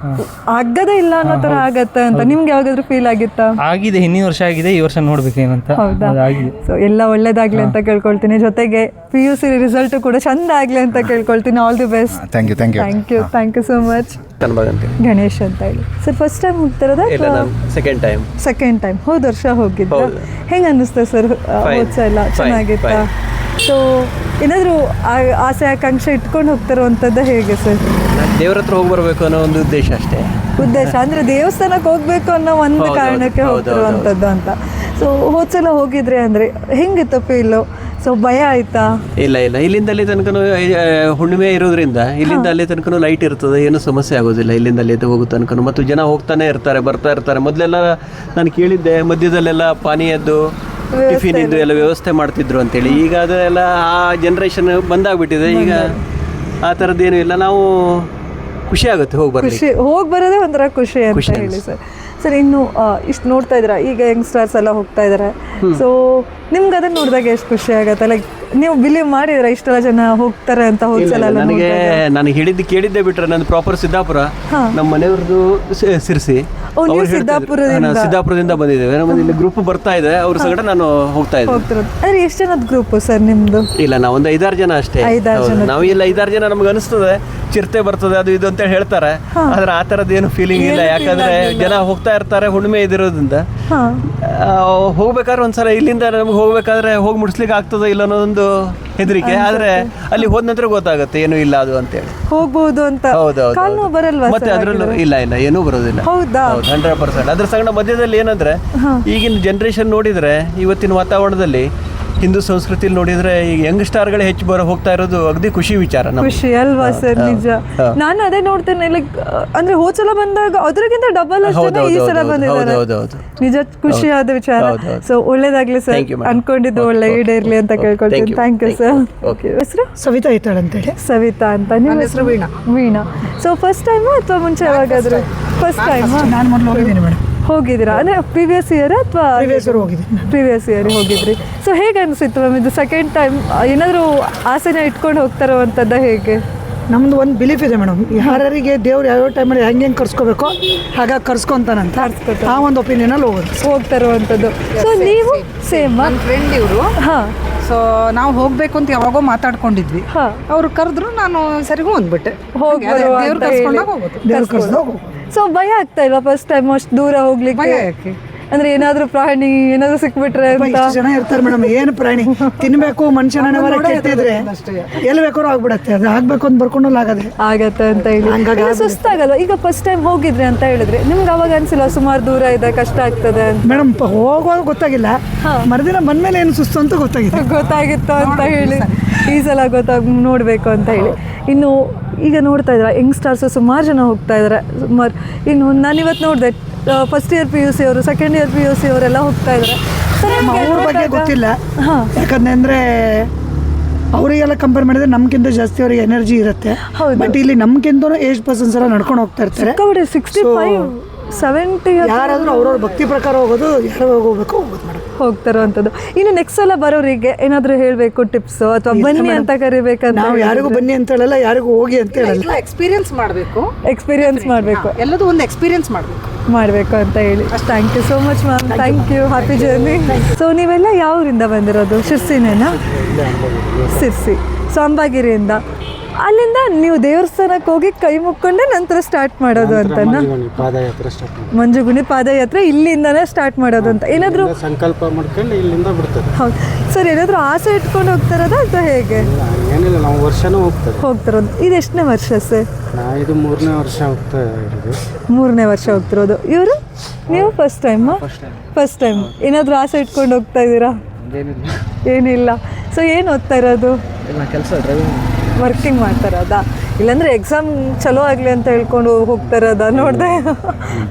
ಆಗದೇ ಇಲ್ಲ ಅನ್ನೋ ಥರ ಆಗತ್ತೆ ಅಂತ ನಿಮ್ಗೆ ಯಾವಾಗಾದ್ರೂ ಫೀಲ್ ಆಗಿತ್ತಾ? ಆಗಿದೆ, ಹಿಂದಿನ ವರ್ಷ ಆಗಿದೆ, ಈ ವರ್ಷ ನೋಡ್ಬೇಕೇನಂತ. ಹೌದಾ? ಆಗಿದೆ. ಸೊ ಎಲ್ಲ ಒಳ್ಳೇದಾಗ್ಲಿ ಅಂತ ಕೇಳ್ಕೊಳ್ತೀನಿ. ಜೊತೆಗೆ PUC ರಿಸಲ್ಟ್ ಕೂಡ ಚಂದ ಆಗಲಿ ಅಂತ ಕೇಳ್ಕೊಳ್ತೀನಿ. All the best. Thank you so much. Ganesh ಅಂತ ಹೇಳಿ ಸರ್. ಫಸ್ಟ್ ಟೈಮ್ ಹೋಗ್ತಿರೋದಾ? Second time. ಹೋದ ವರ್ಷ ಹೋಗಿದ್ದು. ಹೆಂಗೆ ಅನ್ನಿಸ್ತಾ ಸರ್ ಹೋದ್ಸ ಎಲ್ಲ? ಚೆನ್ನಾಗಿತ್ತಾ? ಸೊ ಏನಾದರೂ ಆಸೆ ಆಕಾಂಕ್ಷೆ ಇಟ್ಕೊಂಡು ಹೋಗ್ತಿರುವಂಥದ್ದು ಹೇಗೆ ಸರ್? ದೇವ್ರ ಹತ್ರ ಹೋಗಿ ಬರಬೇಕು ಅನ್ನೋ ಒಂದು ಉದ್ದೇಶ ಅಷ್ಟೇ. ಉದ್ದೇಶ ಅಂದರೆ ದೇವಸ್ಥಾನಕ್ಕೆ ಹೋಗಬೇಕು ಅನ್ನೋ ಒಂದು ಕಾರಣಕ್ಕೆ ಹೋಗ್ತಿರುವಂಥದ್ದು ಅಂತ. ಸೊ ಹೋದ್ಸಲ ಹೋಗಿದ್ರೆ ಅಂದರೆ ಹೆಂಗಿತ್ತು ಫೀಲು? ಸೊ ಭಯ ಆಯ್ತಾ? ಇಲ್ಲ ಇಲ್ಲಿಂದ ಅಲ್ಲಿ ತನಕ ಹುಣ್ಣಿಮೆ ಇರೋದ್ರಿಂದ ಇಲ್ಲಿಂದ ಅಲ್ಲಿ ತನಕ ಲೈಟ್ ಇರ್ತದೆ, ಏನು ಸಮಸ್ಯೆ ಆಗೋದಿಲ್ಲ. ಇಲ್ಲಿಂದ ಅಲ್ಲಿ ಹೋಗೋ ತನಕ ಮತ್ತು ಜನ ಹೋಗ್ತಾನೆ ಇರ್ತಾರೆ, ಬರ್ತಾ ಇರ್ತಾರೆ. ಮೊದಲೆಲ್ಲ ನಾನು ಕೇಳಿದ್ದೆ ಮಧ್ಯದಲ್ಲೆಲ್ಲ ಪಾನೀಯದ್ದು ಟಿಫಿನಿದ್ದು ಎಲ್ಲ ವ್ಯವಸ್ಥೆ ಮಾಡ್ತಿದ್ರು ಅಂತೇಳಿ. ಈಗ ಅದೆಲ್ಲ ಆ ಜನ್ರೇಷನ್ ಬಂದಾಗ್ಬಿಟ್ಟಿದೆ. ಈಗ ಆ ಥರದ್ದೇನು ಇಲ್ಲ. ನಾವು ಖುಷಿ ಆಗುತ್ತೆ ಹೋಗಿ ಬರೋದೇ ಒಂಥರ ಖುಷಿ ಅಂತ ಹೇಳಿ ಸರ್. ಸರ್ ಇನ್ನು ಇಷ್ಟು ನೋಡ್ತಾ ಇದ್ದೀರಾ, ಈಗ ಯಂಗ್ಸ್ಟರ್ಸ್ ಎಲ್ಲ ಹೋಗ್ತಾ ಇದ್ದಾರೆ. ಸೊ ನಿಮ್ಗೆ ಅದನ್ನ ನೋಡಿದಾಗ ಎಷ್ಟು ಖುಷಿ ಆಗುತ್ತೆ? ಲೈಕ್ ನೀವು ಬಿಲೀವ್ ಮಾಡಿದ್ರ ಇಷ್ಟೆಲ್ಲ ಜನ ಹೋಗ್ತಾರೆ ಅಂತ? ಹೋದ್ಸಲ ನಾನು ಕೇಳಿದ್ದೆ ಬಿಟ್ರೆ ನಂದು ಪ್ರಾಪರ್ ಸಿದ್ದಾಪುರ, ನಮ್ಮ ಮನೆಯವ್ರದ್ದು ಸಿರ್ಸಿ. ಸಿದ್ದಾಪುರದಿಂದ ಬಂದಿದ್ದೇವೆ. ನಮ್ಮದು ಇಲ್ಲಿ ಗ್ರೂಪ್ ಬರ್ತಾ ಇದೆ, ಅವ್ರ ಸಂಗಡ ನಾನು ಹೋಗ್ತಾ ಇದ್ದೆ. ಅಂದ್ರೆ ಎಷ್ಟು ಜನದ ಗ್ರೂಪ್ ಸರ್ ನಿಮ್ದು? ಇಲ್ಲ, ನಾವು ಒಂದು 5-6 ಜನ ಅಷ್ಟೇ. ನಾವು ಇಲ್ಲ 5-6 ಜನ ನಮ್ಗೆ ಅನಿಸ್ತದೆ ಚಿರತೆ ಬರ್ತದೆ ಅದು ಇದು ಅಂತ ಹೇಳ್ತಾರೆ. ಆದ್ರೆ ಆ ಥರದ್ದು ಏನು ಫೀಲಿಂಗ್ ಇಲ್ಲ. ಯಾಕಂದ್ರೆ ಜನ ಹೋಗ್ತಾ ಇರ್ತಾರೆ ಹುಣ್ಣಿಮೆ ಇದಿರೋದ್ರಿಂದ. ಹೋಗ್ಬೇಕಾದ್ರೆ ಒಂದ್ಸಲ ಇಲ್ಲಿಂದ ನಮ್ಗೆ ಹೋಗ್ಬೇಕಾದ್ರೆ ಹೋಗಿ ಮುಟ್ಸ್ಲಿಕ್ಕೆ ಆಗ್ತದ ಇಲ್ಲ ಅನ್ನೋದೊಂದು ಹೆದರಿಕೆ. ಆದ್ರೆ ಅಲ್ಲಿ ಹೋದ ನಂತರ ಗೊತ್ತಾಗುತ್ತೆ ಏನು ಇಲ್ಲ ಅದು ಅಂತೇಳಿ ಹೋಗ್ಬೋದು ಅಂತ. ಹೌದೌದು. ಮತ್ತೆ ಅದ್ರಲ್ಲೂ ಇಲ್ಲ ಏನೂ ಬರೋದಿಲ್ಲ. 100%. ಅದ್ರ ಸಂಗಡ ಮಧ್ಯದಲ್ಲಿ ಏನಂದ್ರೆ ಈಗಿನ ಜನರೇಷನ್ ನೋಡಿದ್ರೆ ಇವತ್ತಿನ ವಾತಾವರಣದಲ್ಲಿ ಹಿಂದೂ ಸಂಸ್ಕೃತಿಲಿ ನೋಡಿದರೆ ಈಗ ಯಂಗ್ ಸ್ಟಾರ್ಗಳೇ ಹೆಚ್ಚು ಹೋಗ್ತಾ ಇರೋದು ಅಗದಿ ಖುಷಿ ವಿಚಾರ ನಮ್ಗೆ. ಖುಷಿ ಅಲ್ವಾ ಸರ್? ನಿಜ. ನಾನು ಅದೇ ನೋಡ್ತೇನೆ, ಲೈಕ್ ಅಂದ್ರೆ ಹೋದ್ಸಲ ಬಂದಾಗ ಅದ್ರಗಿಂತ ಡಬಲ್ ಅಷ್ಟೇ ಈ ಸಲ ಬಂದಿದ್ದಾರೆ. ನಿಜ ಖುಷಿಯಾದ ವಿಚಾರ. ಸೊ ಒಳ್ಳೇದಾಗ್ಲಿ ಸರ್, ಅನ್ಕೊಂಡಿದ್ದು ಒಳ್ಳೆ ಈಡೇರ್ಲಿ ಅಂತ ಕೇಳ್ಕೊಳ್ತೀನಿ. Thank you sir. ಹೆಸರು ಸವಿತಾ ಇದ್ದಾಳೆ ಅಂತೇಳಿ. ಸವಿತಾ ಅಂತ. ನಿಮ್ಮ ಹೆಸರು? ವೀಣಾ. ಸೊ ಫಸ್ಟ್ ಟೈಮಾ ಅಥವಾ ಮುಂಚೆ ಯಾವಾಗಾದ್ರು? First time. ನಾನು ಮೊದಲು ಹೋಗಿದ್ದೀನಿ ಮೇಡಮ್. ಹೋಗಿದ್ದೀರಾ? ಅಂದರೆ ಪ್ರೀವಿಯಸ್ ಇಯರ್ ಅಥವಾ ಪ್ರೀವಿಯಸ್ ಇಯರ್ ಹೋಗಿದ್ರಿ? ಸೊ ಹೇಗೆ ಅನಿಸಿತ್ತು ಮ್ಯಾಮ್ ಇದು ಸೆಕೆಂಡ್ ಟೈಮ್? ಏನಾದರೂ ಆಸೆನ ಇಟ್ಕೊಂಡು ಹೋಗ್ತಾರೋ ಅಂಥದ್ದು ಹೇಗೆ? ನಮ್ದು ಒಂದು ಬಿಲೀಫ್ ಇದೆ ಮೇಡಮ್, ಯಾರಿಗೆ ದೇವ್ರು ಯಾವ್ಯಾವ ಟೈಮಲ್ಲಿ ಹೆಂಗೆ ಕರ್ಸ್ಕೋಬೇಕೋ ಹಾಗಾಗಿ ಕರ್ಸ್ಕೊಂತಾನಂತ ಆ ಒಂದು ಒಪಿನಿಯನಲ್ಲಿ ಹೋಗ್ತಾರೋ ಅಂಥದ್ದು. ಸೊ ನೀವು ಸೇಮ್? ನನ್ನ ಫ್ರೆಂಡ್ ಇವರು. ಹಾಂ. ಸೊ ನಾವು ಹೋಗಬೇಕು ಅಂತ ಯಾವಾಗೋ ಮಾತಾಡ್ಕೊಂಡಿದ್ವಿ. ಅವರು ಕರೆದ್ರು, ನಾನು ಸರಿಗೂ ಅಂದ್ಬಿಟ್ಟೆ ಸೊ ಭಯ ಆಗ್ತಾ ಇಲ್ವಾ ಫಸ್ಟ್ ಟೈಮ್ ಅಷ್ಟು ದೂರ ಹೋಗ್ಲಿಕ್ಕೆ? ಅಂದ್ರೆ ಏನಾದ್ರೂ ಪ್ರಾಣಿ ಏನಾದ್ರು ಸಿಕ್ಬಿಟ್ರೆ ಅಂತ? ಜನ ಇರ್ತಾರೆ ಮೇಡಮ್, ಏನು ಪ್ರಾಣಿ ತಿನ್ಬೇಕು ಮನುಷ್ಯನ ಕೆಟ್ಟಿದ್ರೆ ಎಲ್ಲಿ ಬೇಕಾದ್ರೂ ಆಗ್ಬಿಡತ್ತೆ. ಅದು ಆಗ್ಬೇಕು ಅಂತ ಬರ್ಕೊಂಡು ಆಗತ್ತೆ ಅಂತ ಹೇಳಿ ಸುಸ್ತಾಗಲ್ಲ? ಈಗ ಫಸ್ಟ್ ಟೈಮ್ ಹೋಗಿದ್ರಿ ಅಂತ ಹೇಳಿದ್ರೆ ನಿಮ್ಗೆ ಅವಾಗ ಅನ್ಸಿಲ್ಲ ಸುಮಾರು ದೂರ ಇದೆ, ಕಷ್ಟ ಆಗ್ತದೆ ಅಂತ? ಮೇಡಮ್ ಹೋಗುವಾಗ ಗೊತ್ತಾಗಿಲ್ಲ, ಮರುದಿನ ಬಂದ್ಮೇಲೆ ಏನು ಸುಸ್ತು ಅಂತ ಗೊತ್ತಾಗಿತ್ತು ಅಂತ ಹೇಳಿ ಈ ಸಲ ನೋಡ್ಬೇಕು ಅಂತ ಹೇಳಿ. ಇನ್ನು ಈಗ ನೋಡ್ತಾ ಇದ್ದಾರೆ ಯಂಗ್ಸ್ಟರ್ಸ್ ಸುಮಾರು ಜನ ಹೋಗ್ತಾ ಇದ್ದಾರೆ. ಸುಮಾರು ಇನ್ನು ನಾನಿವತ್ತು ನೋಡಿದೆ ಫಸ್ಟ್ ಇಯರ್ PUC ಅವರು, ಸೆಕೆಂಡ್ ಇಯರ್ PUC ಅವರೆಲ್ಲ ಹೋಗ್ತಾ ಇದ್ದಾರೆ. ಅವ್ರ ಬಗ್ಗೆ ಗೊತ್ತಿಲ್ಲ, ಯಾಕಂದ್ರೆ ಅವರಿಗೆಲ್ಲ ಕಂಪೇರ್ ಮಾಡಿದ್ರೆ ನಮ್ಗಿಂತ ಜಾಸ್ತಿ ಅವ್ರಿಗೆ ಎನರ್ಜಿ ಇರುತ್ತೆ. ಬಟ್ ಇಲ್ಲಿ ನಮ್ಗಿಂತ ಏಜ್ ಪರ್ಸನ್ಸ್ ಎಲ್ಲ ನಡ್ಕೊಂಡು ಹೋಗ್ತಾ ಇರ್ತಾರೆ. 65, 70 ಯಾರಾದ್ರೂ ಅವ್ರವ್ರ ಭಕ್ತಿ ಪ್ರಕಾರ ಹೋಗೋದು, ಯಾರು ಹೋಗ್ಬೇಕು ಹೋಗೋದು ಮೇಡಮ್, ಹೋಗ್ತಾರೋ ಅಂಥದ್ದು. ಇನ್ನು ನೆಕ್ಸ್ಟ್ ಸಲ ಬರೋರಿಗೆ ಏನಾದರೂ ಹೇಳಬೇಕು ಟಿಪ್ಸು ಅಥವಾ ಬನ್ನಿ ಅಂತ ಕರಿಬೇಕಂತ? ನಾವು ಯಾರಿಗೂ ಬನ್ನಿ ಅಂತ ಹೇಳಲ್ಲ, ಯಾರಿಗೂ ಹೋಗಿ ಅಂತ ಹೇಳಲ್ಲ. ಎಕ್ಸ್ಪೀರಿಯನ್ಸ್ ಮಾಡಬೇಕು, ಎಲ್ಲದೂ ಒಂದು ಎಕ್ಸ್ಪೀರಿಯನ್ಸ್ ಮಾಡಬೇಕು ಅಂತ ಹೇಳಿ. Thank you so much ma'am. Thank you. Happy journey. So ನೀವೆಲ್ಲ ಯಾವ ಊರಿಂದ ಬಂದಿರೋದು? ಶಿರ್ಸಿನೇನಾ? ಶಿರ್ಸಿ. ಸೊ ಅಂಬಾಗಿರಿಯಿಂದ. ಅಲ್ಲಿಂದ ನೀವು ದೇವಸ್ಥಾನಕ್ಕೆ ಹೋಗಿ ಕೈ ಮುಕ್ಕೊಂಡೆ ನಂತರ ಸ್ಟಾರ್ಟ್ ಮಾಡೋದು ಅಂತನಾ? ಮಂಜುಗುಣಿ ಪಾದಯಾತ್ರೆ ಇಲ್ಲಿಂದನೇ ಸ್ಟಾರ್ಟ್ ಮಾಡೋದು ಅಂತ ಏನಾದರೂ ಸಂಕಲ್ಪ ಮಾಡ್ಕೊಂಡು ಇಲ್ಲಿಂದ ಬಿಡ್ತಾರೆ. ಹೌದು ಸರ್. ಏನಾದರೂ ಆಸೆ ಇಟ್ಕೊಂಡು ಹೋಗ್ತಾರದ ಅಥವಾ ಹೇಗೆ? ಏನಿಲ್ಲ, ನಾವು ವರ್ಷನೂ ಹೋಗ್ತಿರೋದು. ಇದು ಎಷ್ಟನೇ ವರ್ಷ ಸರ್? ಇದು 3ನೇ ವರ್ಷ ಹೋಗ್ತಾ ಇರೋದು. 3ನೇ ವರ್ಷ ಹೋಗ್ತಿರೋದು. ಇವರು? ನೀವು ಫಸ್ಟ್ ಟೈಮಾ? First time. ಏನಾದರೂ ಆಸೆ ಇಟ್ಕೊಂಡು ಹೋಗ್ತಾ ಇದ್ದೀರಾ? ಏನಿಲ್ಲ. ಸೊ ಏನು ಓದ್ತಾ ಇರೋದು? ಕೆಲಸ ವರ್ಕಿಂಗ್ ಮಾಡ್ತಾರದ? ಇಲ್ಲಾಂದರೆ ಎಕ್ಸಾಮ್ ಚಲೋ ಆಗಲಿ ಅಂತ ಹೇಳ್ಕೊಂಡು ಹೋಗ್ತಾರದ ನೋಡಿದೆ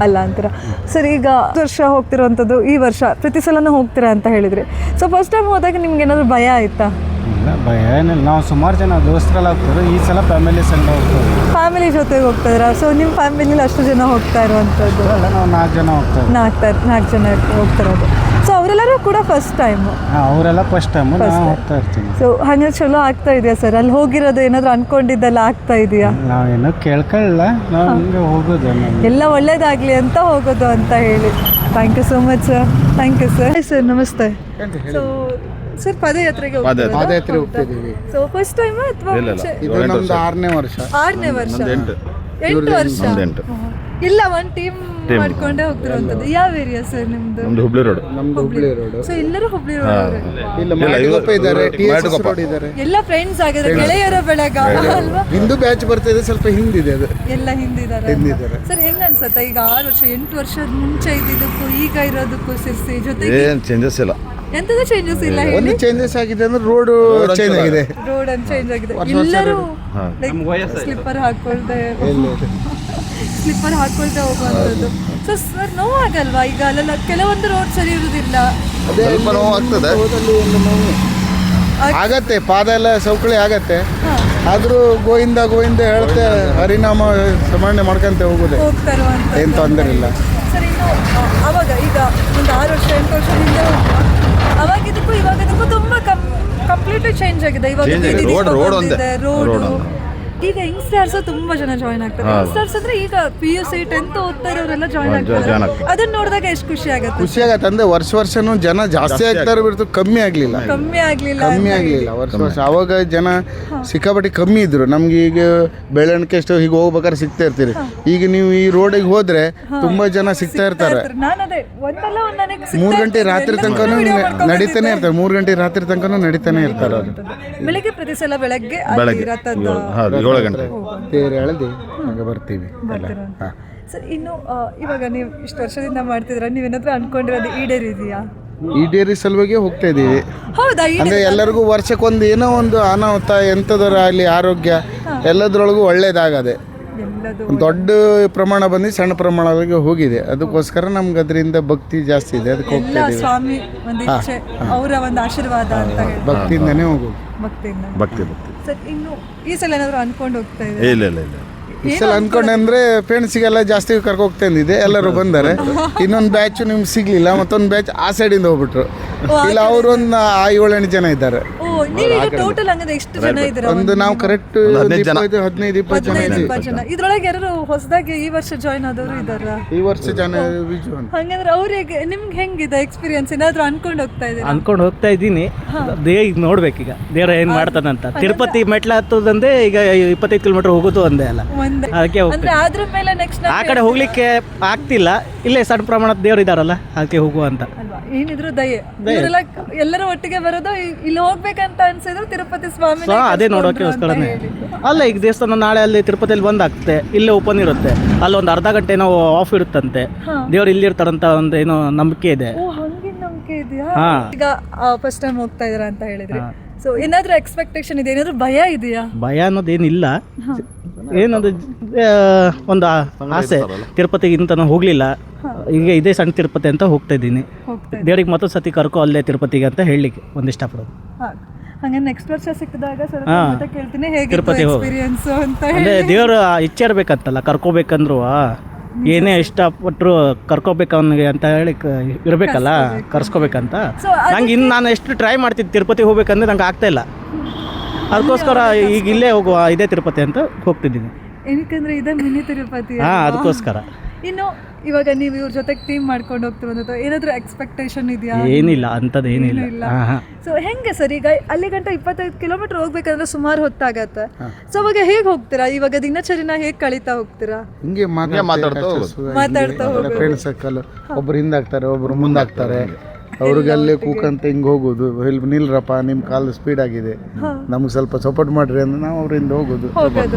ಅಲ್ಲ ಅಂತೀರ? ಸರ್ ಈಗ ವರ್ಷ ಹೋಗ್ತಿರೋವಂಥದ್ದು, ಈ ವರ್ಷ ಪ್ರತಿ ಸಲನೂ ಹೋಗ್ತೀರಾ ಅಂತ ಹೇಳಿದ್ರಿ. ಸೊ ಫಸ್ಟ್ ಟೈಮ್ ಹೋದಾಗ ನಿಮ್ಗೆ ಏನಾದರೂ ಭಯ ಆಯಿತಾ? ಇಲ್ಲ, ಭಯ ಏನಿಲ್ಲ. ನಾವು ಸುಮಾರು ಜನ ದೋಸ್ತರೆಲ್ಲ ಹೋಗ್ತಾರೆ. ಈ ಸಲ ಫ್ಯಾಮಿಲಿ ಸಂಘ ಹೋಗ್ತಾರೆ. ಫ್ಯಾಮಿಲಿ ಜೊತೆಗೆ ಹೋಗ್ತಾ ಇದ್ದೀರಾ? ಸೊ ನಿಮ್ಮ ಫ್ಯಾಮಿಲಿಲಿ ಅಷ್ಟು ಜನ ಹೋಗ್ತಾ ಇರುವಂಥದ್ದು? ನಾವು 4 ಜನ ಹೋಗ್ತಾರೆ. 4 ಜನ ಹೋಗ್ತಿರೋದು. ಸೊ ಅವರೆಲ್ಲರೂ ಕೂಡ ಫಸ್ಟ್ ಟೈಮು? ಅವರೆಲ್ಲ ಫಸ್ಟ್ ಟೈಮು, ನಾವು ಹೋಗ್ತಾ ಇರ್ತೀವಿ. ಸೊ ಹಾಗೆ ಚಲೋ ಆಗ್ತಾ ಇದೆಯಾ ಸರ್? ಅಲ್ಲಿ ಹೋಗಿರೋದು ಏನಾದರೂ ಅನ್ಕೊಂಡಿದ್ದೆಲ್ಲ ಆಗ್ತಾ ಇದೆಯಾ? ನಾವೇನೋ ಕೇಳ್ಕೊಳ್ಳಲ್ಲ, ನಾವು ಹಿಂಗೆ ಹೋಗೋದು. ಎಲ್ಲ ಒಳ್ಳೇದಾಗಲಿ ಅಂತ ಹೋಗೋದು ಅಂತ ಹೇಳಿ. Thank you so much sir. Thank you sir. Sir ನಮಸ್ತೆ. ಸೊ ಸರ್ ಪಾದಯಾತ್ರೆಗೆ ಹೋಗ್ತಿದ್ದೀವಿ. ಸೊ ಫಸ್ಟ್ ಟೈಮ್ ಅಥವಾ ಇದು ನಮ್ದು 6ನೇ ವರ್ಷ. 6ನೇ ವರ್ಷ? 8 ವರ್ಷ. ಇಲ್ಲ, ಒಂದು ಟೀಮ್ ಮಾಡ್ಕೊಂಡೇ ಹೋಗ್ತಿರೋಂಥದ್ದು. ಯಾವ ಏರಿಯಾ ಸರ್ ನಿಮ್ದು? ನಮ್ದು ಹುಬ್ಳಿ ರೋಡ್. ಸೊ ಎಲ್ಲರೂ ಹುಬ್ಳಿ ರೋಡ್? ಇಲ್ಲ, ಮಾಡಿಗೊಪ್ಪ ಇದ್ದಾರೆ, TS ರೋಡ್ ಇದ್ದಾರೆ. ಎಲ್ಲ ಫ್ರೆಂಡ್ಸ್ ಆಗಿದ್ದಾರೆ, ಗೆಳೆಯರ ಬೆಳಗ ಅಲ್ವಾ? ಹಿಂದೂ ಬ್ಯಾಚ್ ಬರ್ತಿದೆ, ಸ್ವಲ್ಪ ಹಿಂದಿದೆ ಅದು. ಎಲ್ಲ ಹಿಂದಿದ್ದಾರೆ. ಸರ್ ಹೆಂಗ ಅನ್ಸತ್ತೆ ಈಗ 6 ವರ್ಷ 8 ವರ್ಷದ ಮುಂಚೆ ಇದ್ದಿದ್ದಕ್ಕೂ ಈಗ ಇರೋದಕ್ಕೂ ಸೇರಿಸಿ ಜೊತೆಗೆ ಏನು ಚೇಂಜಸ್ ಇಲ್ಲ? ಎಂತದ ಚೇಂಜಸ್ ಇಲ್ಲ? ಒಂದು ಚೇಂಜಸ್ ಆಗಿದೆ ಅಂದ್ರೆ ರೋಡ್ ಚೇಂಜ್ ಆಗಿದೆ. ರೋಡ್ ಅನ್ನು ಚೇಂಜ್ ಆಗಿದೆ. ಎಲ್ಲರೂ ಸ್ಲಿಪ್ಪರ್ ಹಾಕೊಳ್ದೆ ಹೋಗುವಂಥದ್ದು. ಸೊ ಸರ್ ನೋವಾಗಲ್ವಾ ಈಗ ಅಲ್ಲೆಲ್ಲ ಕೆಲವೊಂದು ರೋಡ್ ಸರಿ ಇರುವುದಿಲ್ಲ? ಸ್ವಲ್ಪ ನೋವು ಆಗ್ತದೆ, ಆಗತ್ತೆ. ಪಾದ ಎಲ್ಲ ಸೌಕಳಿ ಆಗತ್ತೆ, ಆದರೂ ಗೋವಿಂದ ಹೇಳ್ತೆ ಹರಿನಾಮ ಸ್ಮರಣೆ ಮಾಡ್ಕೊಂತ ಹೋಗ್ತಾರೆ, ಏನು ತೊಂದರೆ ಇಲ್ಲ. ಸರ್ ಇನ್ನು ಅವಾಗ ಈಗ ಒಂದು 6 ವರ್ಷ 8 ವರ್ಷ ಹಿಂದೆ ಅವಾಗಿದ್ದಕ್ಕೂ ಇವಾಗದಕ್ಕೂ ತುಂಬ ಕಂಪ್ಲೀಟ್ಲಿ ಚೇಂಜ್ ಆಗಿದೆ. ಇವಾಗ ರೋಡು ಈಗ ಯಂಗ್ಸ್ಟರ್ಸ್ ತುಂಬಾ ಜನ ಜಾಯ್ನ್ ಆಗ್ತಾರೆ. ಯಂಗ್ಸ್ಟರ್ಸ್ ಅಂದ್ರೆ ಈಗ PUC 10th ಓದ್ತಾ ಇರೋರೆಲ್ಲ ಜಾಯ್ನ್ ಆಗ್ತಾರೆ. ಅದನ್ನ ನೋಡಿದಾಗ ಎಷ್ಟು ಖುಷಿ ಆಗತ್ತೆ ಅಂದ್ರೆ ವರ್ಷನೂ ಜನ ಜಾಸ್ತಿ ಆಗ್ತಾರೆ ಬಿಡ್ತು, ಕಮ್ಮಿ ಆಗ್ಲಿಲ್ಲ. ವರ್ಷ ಅವಾಗ ಜನ ಸಿಕ್ಕಾಪಟ್ಟೆ ಕಮ್ಮಿ ಇದ್ರು. ನಮ್ಗೆ ಈಗ ಬೆಳವಣಿಗೆ ಎಷ್ಟು ಹೀಗೆ ಹೋಗ್ಬೇಕಾದ್ರೆ ಸಿಗ್ತಾ ಇರ್ತೀರಿ. ಈಗ ನೀವು ಈ ರೋಡಿಗೆ ಹೋದ್ರೆ ತುಂಬಾ ಜನ ಸಿಗ್ತಾ ಇರ್ತಾರೆ. 3 ಗಂಟೆ ರಾತ್ರಿ ತನಕ ನಡೀತಾನೆ ಇರ್ತಾರೆ. 3 ಗಂಟೆ ರಾತ್ರಿ ತನಕ ನಡೀತಾನೆ ಇರ್ತಾರೆ. ಬೆಳಿಗ್ಗೆ ಪ್ರತಿ ಸಲ ಬೆಳಗ್ಗೆ 7 ಗಂಟೆ ತೇರು ಎಳೆದು ಬರ್ತೀವಿ. ಸರ್ ಇನ್ನು ಇವಾಗ ನೀವು ಇಷ್ಟು ವರ್ಷದಿಂದ ಮಾಡ್ತಿದ್ರ, ನೀವೇನಾದ್ರೂ ಅನ್ಕೊಂಡಿರೋದು ಈಡೇರಿದೆಯಾ? ಈಡೇರಿ ಸಲುವಾಗಿ ಹೋಗ್ತಾ ಇದ್ದೀವಿ. ಹೌದಾ? ಅಂದರೆ ಎಲ್ಲರಿಗೂ ವರ್ಷಕ್ಕೊಂದು ಏನೋ ಒಂದು ಅನಾಹುತ ಎಂಥದರ ಆಗಲಿ ಆರೋಗ್ಯ ಎಲ್ಲದರೊಳಗೂ ಒಳ್ಳೇದಾಗದೆ. ದೊಡ್ಡ ಪ್ರಮಾಣ ಬಂದು ಸಣ್ಣ ಪ್ರಮಾಣವಾಗಿ ಹೋಗಿದೆ. ಅದಕ್ಕೋಸ್ಕರ ನಮ್ಗೆ ಅದರಿಂದ ಭಕ್ತಿ ಜಾಸ್ತಿ ಇದೆ. ಅದಕ್ಕೆ ಹೋಗ್ತಾ ಇದ್ದೀವಿ. ಸ್ವಾಮಿ ಒಂದು ಇಚ್ಛೆ, ಅವರ ಒಂದು ಆಶೀರ್ವಾದ ಅಂತ ಹೇಳಿ ಭಕ್ತಿಯಿಂದನೇ ಹೋಗೋದು. ಭಕ್ತಿ. ಸರ್, ಇನ್ನು ಈ ಸಲ ಏನಾದ್ರು ಅನ್ಕೊಂಡು ಹೋಗ್ತಾ ಇದೆ? ಇಲ್ಲ ಈ ಸಲ ಅನ್ಕೊಂಡೆ ಅಂದರೆ ಫ್ರೆಂಡ್ಸಿಗೆಲ್ಲ ಜಾಸ್ತಿ ಕರ್ಕೊ ಹೋಗ್ತಾ ಇದ್ದಿದ್ದೆ. ಎಲ್ಲರೂ ಬಂದರೆ ಇನ್ನೊಂದು ಬ್ಯಾಚ್ ನಿಮ್ಗೆ ಸಿಗ್ಲಿಲ್ಲ, ಮತ್ತೊಂದು ಬ್ಯಾಚ್ ಆ ಸೈಡಿಂದ ಹೋಗ್ಬಿಟ್ರು. ಇಲ್ಲ ಅವರು ಒಂದು 7-8 ಜನ ಇದ್ದಾರೆ. ನೀವೀಗ ಟೋಟಲ್ ಹಂಗಂದ್ರೆ ಎಷ್ಟು ಜನ ಇದ್ದೀರಾ? ಒಂದು ನಾವು ಕರೆಕ್ಟ್ 15-20 ಜನ. ಇದ್ರೊಳಗೆ ಯಾರು ಹೊಸದಾಗಿ ಈ ವರ್ಷ ಜಾಯ್ನ್ ಆದವರು ಇದ್ದಾರಾ? ಈ ವರ್ಷ ಜನ ವಿಜು ಅಂತ. ಹಂಗಂದ್ರೆ ಅವ್ರಿಗೆ ನಿಮ್ಗೆ ಹೆಂಗಿದೆ ಎಕ್ಸ್ಪೀರಿಯನ್ಸ್? ಏನಾದ್ರು ಅನ್ಕೊಂಡು ಹೋಗ್ತಾ ಇದ್ದೀರಾ? ಅನ್ಕೊಂಡು ಹೋಗ್ತಾ ಇದ್ದೀನಿ. ಈಗ ನೋಡ್ಬೇಕೀಗ ದೇವ್ರ ಏನ್ ಮಾಡ್ತಾನಂತ. ತಿರುಪತಿ ಮೆಟ್ಲ ಹತ್ತೋದಂದೇ ಈಗ 25 ಕಿಲೋಮೀಟರ್ ಹೋಗೋದು ಒಂದೇ ಅಲ್ಲ, ಅದಕ್ಕೆ ಅಂದ್ರೆ ಅದ್ರ ಮೇಲೆ ನೆಕ್ಸ್ಟ್ ಆ ಕಡೆ ಹೋಗ್ಲಿಕ್ಕೆ ಆಗ್ತಿಲ್ಲ. ಇಲ್ಲೇ ಸಣ್ಣ ಪ್ರಮಾಣದ ದೇವ್ರು ಇದಾರಲ್ಲ, ಅದಕ್ಕೆ ಹೋಗುವ ಅಂತ. ಏನಿದ್ರು ದಯೆ. ಎಲ್ಲರೂ ಒಟ್ಟಿಗೆ ಬರೋದು, ಇಲ್ಲಿ ಹೋಗ್ಬೇಕಂತ ಅನ್ಸಿದ್ರು ತಿರುಪತಿ ಸ್ವಾಮಿ ಅದೇ ನೋಡೋಕೆಗೋಸ್ಕರನೇ. ಅಲ್ಲ, ಈಗ ದೇವಸ್ಥಾನ ನಾಳೆ ಅಲ್ಲಿ ತಿರುಪತಿಯಲ್ಲಿ ಬಂದ್ ಆಗ್ತದೆ, ಇಲ್ಲೇ ಓಪನ್ ಇರುತ್ತೆ. ಅಲ್ಲಿ ಒಂದು ಅರ್ಧ ಗಂಟೆ ಏನೋ ಆಫ್ ಇರುತ್ತಂತೆ. ದೇವ್ರು ಇಲ್ಲಿ ಇರ್ತಾರಂತ ಒಂದು ಏನೋ ನಂಬಿಕೆ ಇದೆ. ಹಂಗಿನ ನಂಬಿಕೆ ಇದೆಯಾ? ಈಗ ಫಸ್ಟ್ ಟೈಮ್ ಹೋಗ್ತಾ ಇದಾರ ಅಂತ ಹೇಳಿದ್ರಿ. ಸೊ ಏನಾದ್ರೂ ಎಕ್ಸ್ಪೆಕ್ಟೇಷನ್ ಇದೆ? ಏನಾದ್ರೂ ಭಯ ಇದೆಯಾ? ಭಯ ಅನ್ನೋದೇನಿಲ್ಲ. ಏನದು ಒಂದು ಆಸೆ, ತಿರುಪತಿಗೆ ಇಂತ ಹೋಗ್ಲಿಲ್ಲ, ಈಗ ಇದೇ ಸಣ್ಣ ತಿರುಪತಿ ಅಂತ ಹೋಗ್ತಾ ಇದ್ದೀನಿ. ದೇವ್ರಿಗೆ ಮತ್ತೊಂದು ಸತಿ ಕರ್ಕೊ ಅಲ್ಲೇ ತಿರುಪತಿಗೆ ಅಂತ ಹೇಳಲಿಕ್ಕೆ ಒಂದು ಇಷ್ಟಪಡೋದು. ಹಂಗೆ ನೆಕ್ಸ್ಟ್ ವರ್ಷ ಸಿಕ್ಕಿದಾಗ ಕೇಳ್ತೀನಿ ಹೇಗೆ ತಿರುಪತಿ ಎಕ್ಸ್ಪೀರಿಯನ್ಸ್ ಅಂತ. ಅಂದ್ರೆ ದೇವ್ರ ಇಚ್ಛೆ ಇರ್ಬೇಕಂತಲ್ಲ, ಕರ್ಕೋಬೇಕಂದ್ರು ಏನೇ ಇಷ್ಟಪಟ್ಟರು ಕರ್ಕೋಬೇಕು ಅವನಿಗೆ ಅಂತ ಹೇಳಿ ಇರ್ಬೇಕಲ್ಲ, ಕರ್ಸ್ಕೋಬೇಕಂತ. ನಂಗೆ ಇನ್ನು ನಾನು ಎಷ್ಟು ಟ್ರೈ ಮಾಡ್ತಿದ್ದೆ ತಿರುಪತಿ ಹೋಗ್ಬೇಕಂದ್ರೆ ನಂಗೆ ಆಗ್ತಾ ಇಲ್ಲ. ಅದಕ್ಕೋಸ್ಕರ ಈಗ ಇಲ್ಲೇ ಹೋಗುವ, ಇದೇ ತಿರುಪತಿ ಅಂತ ಹೋಗ್ತಿದ್ದೀನಿ. ಏನಕ್ಕಂದ್ರೆ ಇದೇ ಮಿನಿ ತಿರುಪತಿ. ಅದಕ್ಕೋಸ್ಕರ. ಇನ್ನು ಇವಾಗ ನೀವು ಇವ್ರ ಜೊತೆಗೆ ಟೀಮ್ ಮಾಡ್ಕೊಂಡು ಹೋಗ್ತಿರೋದು ಏನಾದರೂ ಎಕ್ಸ್ಪೆಕ್ಟೇಷನ್ ಇದೆಯಾ? ಏನಿಲ್ಲ, ಅಂಥದ್ದು ಏನಿಲ್ಲ. ಸೊ ಹೆಂಗೆ ಸರ್, ಈಗ ಅಲ್ಲಿ ಗಂಟ 25 ಕಿಲೋಮೀಟರ್ ಹೋಗ್ಬೇಕಂದ್ರೆ ಸುಮಾರು ಹೊತ್ತಾಗತ್ತೆ. ಸೊ ಅವಾಗ ಹೇಗೆ ಹೋಗ್ತೀರಾ? ಇವಾಗ ದಿನಚರಿನ ಹೇಗೆ ಕಳೀತಾ ಹೋಗ್ತೀರಾ? ಹಿಂಗೆ ಮಾತಾಡ್ತಾ ಫ್ರೆಂಡ್ ಸರ್ಕಲ್, ಒಬ್ರು ಹಿಂದಾಗ್ತಾರೆ, ಒಬ್ರು ಮುಂದಾಗ್ತಾರೆ. ಅವ್ರಿಗೆ ಅಲ್ಲೇ ಕೂಕಂತ ಹಿಂಗೆ ಹೋಗೋದು, ನಿಲ್ರಪ್ಪ ನಿಮ್ಮ ಕಾಲು ಸ್ಪೀಡ್ ಆಗಿದೆ, ನಮ್ಗೆ ಸ್ವಲ್ಪ ಸಪೋರ್ಟ್ ಮಾಡ್ರಿ ಅಂದ್ರೆ ನಾವು ಅವರಿಂದ ಹೋಗೋದು.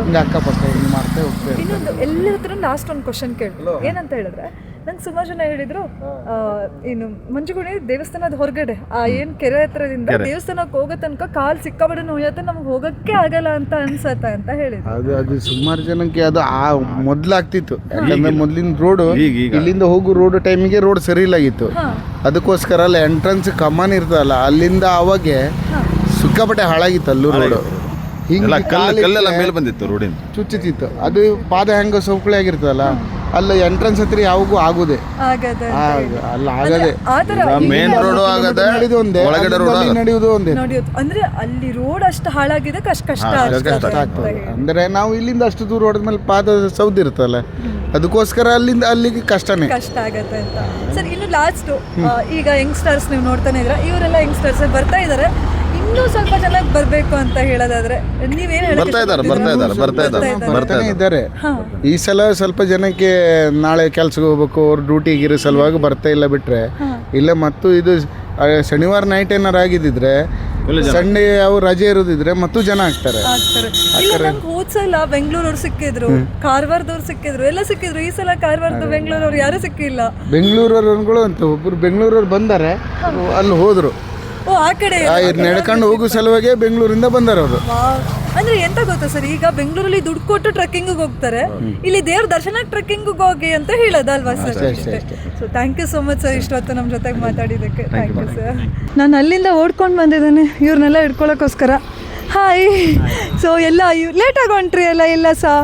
ಹಿಂಗೆ ಅಕ್ಕಪಕ್ಕ ಹಿಂಗೆ ಮಾಡ್ತಾ ಹೋಗ್ತೇವೆ. ಇನ್ನೊಂದು ಎಲ್ಲರ ಹತ್ರ ಲಾಸ್ಟ್ ಒಂದು ಕ್ವಶನ್ ಕೇಳಿ. ಏನಂತ ಹೇಳಿದ್ರೆ, ನಂಗೆ ಸುಮಾರು ಜನ ಹೇಳಿದ್ರು, ಏನು ಮಂಜುಗುಣಿ ದೇವಸ್ಥಾನದ ಹೊರಗಡೆ ಏನು ಕೆರೆ ಹತ್ರದಿಂದ ದೇವಸ್ಥಾನಕ್ಕೆ ಹೋಗೋ ತನಕ ಕಾಲು ಸಿಕ್ಕಾಬಡೆ ನೋಯತ್ತೆ, ನಮ್ಗೆ ಹೋಗಕ್ಕೆ ಆಗಲ್ಲ ಅಂತ ಅನ್ಸತ್ತೆ ಅಂತ ಹೇಳಿದ್ರು. ಅದು ಸುಮಾರು ಜನಕ್ಕೆ ಅದು ಮೊದ್ಲಾಗ್ತಿತ್ತು. ಯಾಕಂದ್ರೆ ಮೊದ್ಲಿನ ರೋಡು, ಇಲ್ಲಿಂದ ಹೋಗೋ ರೋಡ್ ಟೈಮಿಗೆ ರೋಡ್ ಸರಿ ಇಲ್ಲಾಗಿತ್ತು. ಅದಕ್ಕೋಸ್ಕರ ಅಲ್ಲಿ ಎಂಟ್ರೆನ್ಸ್ ಕಮಾನ್ ಇರ್ತದಲ್ಲ, ಅಲ್ಲಿಂದ ಅವಾಗೆ ಸಿಕ್ಕಾಪಟ್ಟೆ ಹಾಳಾಗಿತ್ತು ಅಲ್ಲೂ ರೋಡು. ಹಿಂಗೆ ಕಲ್ಲೆಲ್ಲ ಮೇಲೆ ಬಂದಿತ್ತು, ರೋಡಿಂದ ಚುಚ್ಚುತ್ತಿತ್ತು. ಅದು ಪಾದ ಹೆಂಗ ಸೌಕಳಿ ಆಗಿರ್ತದಲ್ಲ, ಅಲ್ಲಿ ಎಂಟ್ರೆನ್ಸ್ ಹತ್ರ ಯಾವಾಗೂ ಆಗುದೆ ಅಲ್ಲ ಆಗದೆ. ಮೇನ್ ರೋಡ್ ಆಗದೆ, ಒಳಗಡೆ ರೋಡ್ ನಡೆಯುವುದು ಒಂದೇ. ಅಂದ್ರೆ ಅಲ್ಲಿ ರೋಡ್ ಅಷ್ಟು ಹಾಳಾಗಿದೆ, ಕಷ್ಟ ಆಗ್ತದೆ. ಅಂದ್ರೆ ನಾವು ಇಲ್ಲಿಂದ ಅಷ್ಟು ದೂರ ಹೊಡೆದ್ಮೇಲೆ ಪಾದ ಸೌದಿ ಇರ್ತಲ್ಲ, ಅದಕ್ಕೋಸ್ಕರ ಅಲ್ಲಿಂದ ಅಲ್ಲಿಗೆ ಕಷ್ಟ ಆಗತ್ತೆ ಅಂತ. ಸರ್, ಇನ್ನು ಲಾಸ್ಟ್, ಈಗ ಯಂಗ್ಸ್ಟರ್ಸ್ ನೀವು ನೋಡ್ತಾನೆ ಇದ್ರ, ಇವರೆಲ್ಲ ಯಂಗ್ಸ್ಟರ್ಸ್ ಬರ್ತಾ ಇದಾರೆ. ಇನ್ನೂ ಸ್ವಲ್ಪ ಚೆನ್ನಾಗಿ ಬರ್ಬೇಕು ಅಂತ ಹೇಳೋದಾದ್ರೆ ನೀವೇನು ಬರ್ತಾನೆ ಇದ್ದಾರೆ. ಈ ಸಲ ಸ್ವಲ್ಪ ಜನಕ್ಕೆ ನಾಳೆ ಕೆಲ್ಸಕ್ಕೆ ಹೋಗ್ಬೇಕು, ಅವ್ರು ಡ್ಯೂಟಿಗೆ ಇರೋ ಸಲುವಾಗಿ ಬರ್ತಾ ಇಲ್ಲ. ಬಿಟ್ರೆ ಇಲ್ಲ, ಮತ್ತು ಇದು ಶನಿವಾರ ನೈಟ್ ಏನಾರು ಆಗಿದ್ದಿದ್ರೆ, ಸಂಡೇ ಅವ್ರು ರಜೆ ಇರೋದಿದ್ರೆ ಮತ್ತು ಜನ ಆಗ್ತಾರೆ. ಹೋದ್ಸಲ ಬೆಂಗಳೂರವ್ರು ಸಿಕ್ಕಿದ್ರು, ಕಾರವಾರದವ್ರು ಸಿಕ್ಕಿದ್ರು, ಎಲ್ಲ ಸಿಕ್ಕಿದ್ರು. ಈ ಸಲ ಕಾರವಾರದ ಬೆಂಗಳೂರವ್ರು ಯಾರು ಸಿಕ್ಕಿಲ್ಲ. ಬೆಂಗಳೂರವ್ರುಗಳು ಅಂತ ಒಬ್ರು ಬೆಂಗಳೂರವ್ರು ಬಂದಾರೆ, ಅಲ್ಲಿ ಹೋದ್ರು. ಆ ಕಡೆ ನಡ್ಕೊಂಡು ಹೋಗೋ ಸಲುವಾಗಿ ಬೆಂಗಳೂರಿಂದ ಬಂದಾರ ಅವರು. ಅಂದ್ರೆ ಎಂತ ಗೊತ್ತಾ ಸರ್, ಈಗ ಬೆಂಗಳೂರಲ್ಲಿ ದುಡ್ಡು ಕೊಟ್ಟು ಟ್ರೆಕ್ಕಿಂಗ್ ಹೋಗ್ತಾರೆ, ಇಲ್ಲಿ ದೇವ್ರ ದರ್ಶನ ಟ್ರೆಕ್ಕಿಂಗ್ ಹೋಗಿ ಅಂತ ಹೇಳೋದಲ್ವಾ sir? So thank you so much sir, ಇಷ್ಟೊತ್ತು ನಮ್ಮ ಜೊತೆಗೆ ಮಾತಾಡಿದ್ದಕ್ಕೆ. Thank you sir. ನಾನು ಅಲ್ಲಿಂದ ಓಡ್ಕೊಂಡು ಬಂದಿದ್ದೇನೆ ಇವ್ರನ್ನೆಲ್ಲ ಹಿಡ್ಕೊಳ್ಳೋಕ್ಕೋಸ್ಕರ. ಹಾಯ್. ಸೊ ಎಲ್ಲ ಲೇಟಾಗಿ ಹೊಂಟ್ರಿ ಅಲ್ಲ? ಇಲ್ಲ ಸಾ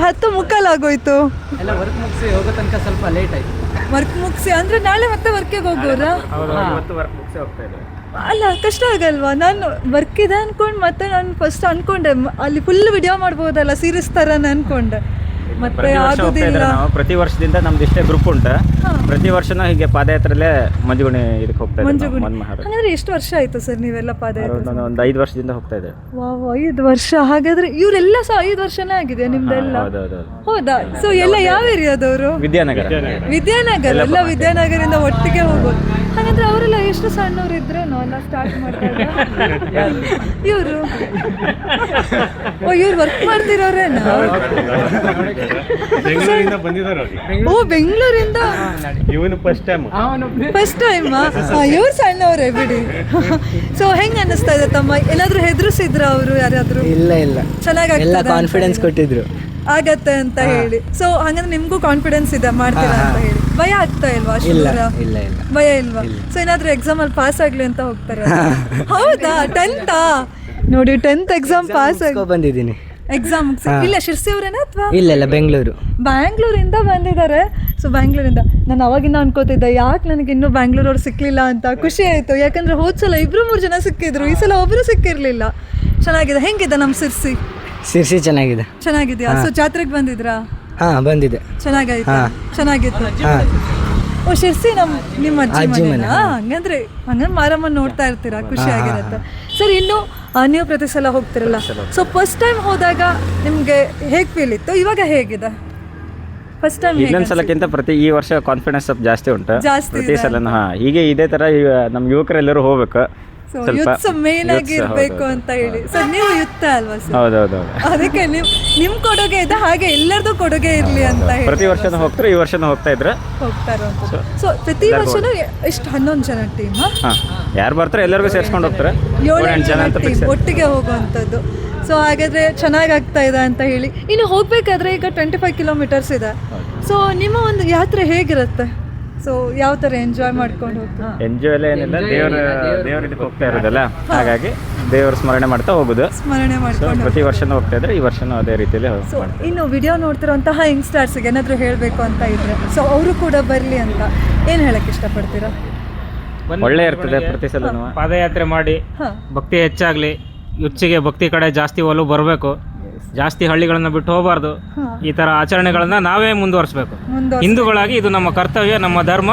10 ಮುಕ್ಕಾಲಾಗೋಯ್ತು. ಎಲ್ಲ ವರ್ಕ್ ಮುಗಿಸಿ ಹೋಗೋ ತನಕ ಸ್ವಲ್ಪ ಲೇಟ್ ಆಯ್ತು. ವರ್ಕ್ ಮುಗಿಸಿ ಅಂದ್ರೆ ನಾಳೆ ಮತ್ತೆ ವರ್ಕಿಗೆ ಹೋಗೋರಾ? ಇವತ್ತು ವರ್ಕ್ ಮುಗಿಸಿ ಹೋಗ್ತಾ ಇದ್ದಾರೆ. ಅಲ್ಲ, ಕಷ್ಟ ಆಗಲ್ವಾ? ನಾನು ವರ್ಕ್ ಇದೆ ಅನ್ಕೊಂಡು ಮತ್ತೆ ನಾನು ಫಸ್ಟ್ ಅನ್ಕೊಂಡೆ ಅಲ್ಲಿ ಫುಲ್ ವಿಡಿಯೋ ಮಾಡ್ಬೋದಲ್ಲ ಸೀರೀಸ್ ಥರ ಅನ್ಕೊಂಡೆ, ಮತ್ತೆ ಆಗೋದಿಲ್ಲ. ಪ್ರತಿ ವರ್ಷದಿಂದ ನಮ್ದು ಇಷ್ಟೇ ಗ್ರೂಪ್ ಉಂಟು. ಪ್ರತಿ ವರ್ಷನೂ ಹೀಗೆ ಪಾದಯಾತ್ರೆಲ್ಲೇ ಮಂಜುಗುಣಿ ಇದಕ್ಕೆ ಹೋಗ್ತಾ ಇದ್ದೀವಿ. ಹಾಗಾದ್ರೆ ಎಷ್ಟು ವರ್ಷ ಆಯ್ತು ಸರ್ ನೀವೆಲ್ಲ ಪಾದಯಾತ್ರೆ? ಒಂದು 5 ವರ್ಷದಿಂದ ಹೋಗ್ತಾ ಇದ್ದೇವೆ. 5 ವರ್ಷ. ಹಾಗಾದ್ರೆ ಇವರೆಲ್ಲ ಸಹ 5 ವರ್ಷನೇ ಆಗಿದೆ ನಿಮ್ದೆಲ್ಲ? ಹೌದಾ? ಸೊ ಎಲ್ಲ ಯಾವ ಏರಿಯಾದವರು? ವಿದ್ಯಾನಗರ. ಎಲ್ಲ ವಿದ್ಯಾನಗರಿಂದ ಒಟ್ಟಿಗೆ ಹೋಗೋದು. ಹಾಗಂದ್ರೆ ಅವರೆಲ್ಲ ಎಷ್ಟು ಸಣ್ಣವ್ರು ಇದ್ರೇನೋ ಎಲ್ಲ ಸ್ಟಾರ್ಟ್ ಮಾಡ್ತಾರೆ ಇವರು ಇವ್ರು ವರ್ಕ್ ಮಾಡ್ತಿರೋರೇನೋ ಓ ಬೆಂಗಳೂರಿಂದ ಫಸ್ಟ್ ಟೈಮಾ ಇವ್ರು ಸಣ್ಣವ್ರೆ ಬಿಡಿ ಸೊ ಹೆಂಗ್ ಅನ್ನಿಸ್ತಾ ಇದೆ ತಮ್ಮ ಏನಾದ್ರು ಹೆದರ್ಸಿದ್ರ ಅವರು ಯಾರಾದ್ರೂ ಇಲ್ಲ ಇಲ್ಲ ಚೆನ್ನಾಗಿ ಕಾನ್ಫಿಡೆನ್ಸ್ ಕೊಟ್ಟಿದ್ರು ಆಗತ್ತೆ ಅಂತ ಹೇಳಿ ಸೊ ಹಂಗಂದ್ರೆ ನಿಮ್ಗೂ ಕಾನ್ಫಿಡೆನ್ಸ್ ಇದೆ ಮಾಡ್ತೀರಾ ಅಂತ ಹೇಳಿ ಭಯ ಆಗ್ತಾ ಇಲ್ವಾ ಅಷ್ಟು ದೂರ ಭಯ ಇಲ್ವಾ ಸೊ ಏನಾದ್ರೂ ಎಕ್ಸಾಮ್ ಅಲ್ಲಿ ಪಾಸ್ ಆಗ್ಲಿ ಅಂತ ಹೋಗ್ತಾರೆ ಹೌದಾ 10th ನೋಡಿ 10th ಎಕ್ಸಾಮ್ ಪಾಸ್ ಬಂದಿದ್ದೀನಿ ಎಕ್ಸಾಮ್ ಇಲ್ಲ ಶಿರ್ಸಿ ಅವರೇನಾ ಅಥವಾ ಇಲ್ಲ ಬೆಂಗಳೂರು ಬ್ಯಾಂಗ್ಳೂರಿಂದ ಬಂದಿದ್ದಾರೆ ಸೊ ಬ್ಯಾಂಗ್ಳೂರಿಂದ ನಾನು ಅವಾಗಿಂದ ಅನ್ಕೋತಿದ್ದೆ ಯಾಕೆ ನನಗೆ ಇನ್ನೂ ಬ್ಯಾಂಗ್ಳೂರವ್ರು ಸಿಕ್ಲಿಲ್ಲ ಅಂತ ಖುಷಿ ಆಯ್ತು ಯಾಕಂದ್ರೆ ಹೋದ್ಸಲ 2-3 ಜನ ಸಿಕ್ಕಿದ್ರು ಈ ಸಲ ಒಬ್ರು ಸಿಕ್ಕಿರ್ಲಿಲ್ಲ ಚೆನ್ನಾಗಿದೆ ಹೆಂಗಿದೆ ನಮ್ಮ ಶಿರ್ಸಿ ಚೆನ್ನಾಗಿದೆಯಾ ಸೊ ಜಾತ್ರೆಗೆ ಬಂದಿದ್ರಾ ಬಂದಿದೆ ಚೆನ್ನಾಗಾಯ್ತು ಚೆನ್ನಾಗಿತ್ತು ಓ ಶಿರ್ಸಿ ನಿಮ್ಮ ಅಜ್ಜಿ ಮನೆನಾ ಹಂಗಂದ್ರೆ ಮಾರಮ್ಮನ ನೋಡ್ತಾ ಇರ್ತೀರಾ ಖುಷಿ ಆಗಿರುತ್ತೆ ಸರ್ ಇನ್ನು ನೀವು ಪ್ರತಿ ಸಲ ಹೋಗ್ತಿರಲ್ಲ ಸೊ ಫಸ್ಟ್ ಟೈಮ್ ಹೋದಾಗ ನಿಮ್ಗೆ ಹೇಗ್ ಫೀಲ್ ಇತ್ತು ಇವಾಗ ಹೇಗಿದೆ ಫಸ್ಟ್ ಟೈಮ್ ಇನ್ನೊಂದು ಸಲಕ್ಕಿಂತ ಈ ವರ್ಷ ಕಾನ್ಫಿಡೆನ್ಸ್ ಸ್ವಲ್ಪ ಜಾಸ್ತಿ ಉಂಟು ಪ್ರತಿ ಸಲ ಹೀಗೆ ಇದೇ ತರ ನಮ್ಮ ಯುವಕರೆಲ್ಲರೂ ಹೋಗ್ಬೇಕು ಯುತ್ಸ ಮೇನ್ ಆಗಿ ಇರ್ಬೇಕು ಅಂತ ಹೇಳಿ ಸರ್ ನೀವು ಯುತ್ತ ಅಲ್ವಾ ಸರ್ ಹೌದೌದು ಅದಕ್ಕೆ ನಿಮ್ ಕೊಡುಗೆ ಇದೆ ಹಾಗೆ ಎಲ್ಲರದು ಕೊಡುಗೆ ಇರ್ಲಿ ಅಂತ ಹೇಳಿ ಪ್ರತಿ ವರ್ಷನೂ ಹೋಗ್ತಾರೆ ಈ ವರ್ಷನೂ ಹೋಗ್ತಾ ಇದ್ರೆ ಹೋಗ್ತಾರ ಸೊ ಪ್ರತಿ ವರ್ಷನೂ ಎಷ್ಟು 11 ಜನ ಟೀಮ್ ಯಾರು ಬರ್ತಾರೆ ಎಲ್ಲರಿಗೂ ಸೇರ್ಸ್ಕೊಂಡು ಹೋಗ್ತಾರೆ 7 ಜನ ಟೀಮ್ ಒಟ್ಟಿಗೆ ಹೋಗುವಂಥದ್ದು ಸೊ ಹಾಗಾದ್ರೆ ಚೆನ್ನಾಗಿ ಆಗ್ತಾ ಇದೆ ಅಂತ ಹೇಳಿ ಇನ್ನು ಹೋಗ್ಬೇಕಾದ್ರೆ ಈಗ 25 ಕಿಲೋಮೀಟರ್ಸ್ ಇದೆ ಸೊ ನಿಮ್ಮ ಒಂದು ಯಾತ್ರೆ ಹೇಗಿರುತ್ತೆ ಸೊ ಯಾವ ತರ ಎಂಜಾಯ್ ಮಾಡ್ಕೊಂಡು ಹೋಗ್ತಾರೆ ಎಂಜಾಯ್ ಎಲ್ಲ ಏನಿಲ್ಲ ದೇವ್ರ ಇದಕ್ಕೆ ಹೋಗ್ತಾ ಇರೋದಲ್ಲ ಹಾಗಾಗಿ ದೇವ್ರ ಸ್ಮರಣೆ ಮಾಡ್ತಾ ಹೋಗುದು ಪ್ರತಿ ವರ್ಷನೂ ಹೋಗ್ತಾ ಇದ್ರೆ ಈ ವರ್ಷನೂ ಅದೇ ರೀತಿಯಲ್ಲಿ ಇನ್ನು ವಿಡಿಯೋ ನೋಡ್ತಿರೋಂತಹ ಯಂಗ್ಸ್ಟರ್ಸ್ಗೆ ಏನಾದರೂ ಹೇಳಬೇಕು ಅಂತ ಇದ್ರೆ ಸೊ ಅವರು ಕೂಡ ಬರಲಿ ಅಂತ ಏನು ಹೇಳಕ್ಕೆ ಇಷ್ಟಪಡ್ತೀರಾ ಒಳ್ಳೆ ಇರ್ತದೆ ಪ್ರತಿ ಸಲ ಪಾದಯಾತ್ರೆ ಮಾಡಿ ಭಕ್ತಿ ಹೆಚ್ಚಾಗ್ಲಿ ಯುಚ್ಚಿಗೆ ಭಕ್ತಿ ಕಡೆ ಜಾಸ್ತಿ ಒಲವು ಬರಬೇಕು ಜಾಸ್ತಿ ಹಳ್ಳಿಗಳನ್ನ ಬಿಟ್ಟು ಹೋಗಬಾರ್ದು ಈ ತರ ಆಚರಣೆಗಳನ್ನ ನಾವೇ ಮುಂದುವರಿಸಬೇಕು ಹಿಂದೂಗಳಾಗಿ ಇದು ನಮ್ಮ ಕರ್ತವ್ಯ ನಮ್ಮ ಧರ್ಮ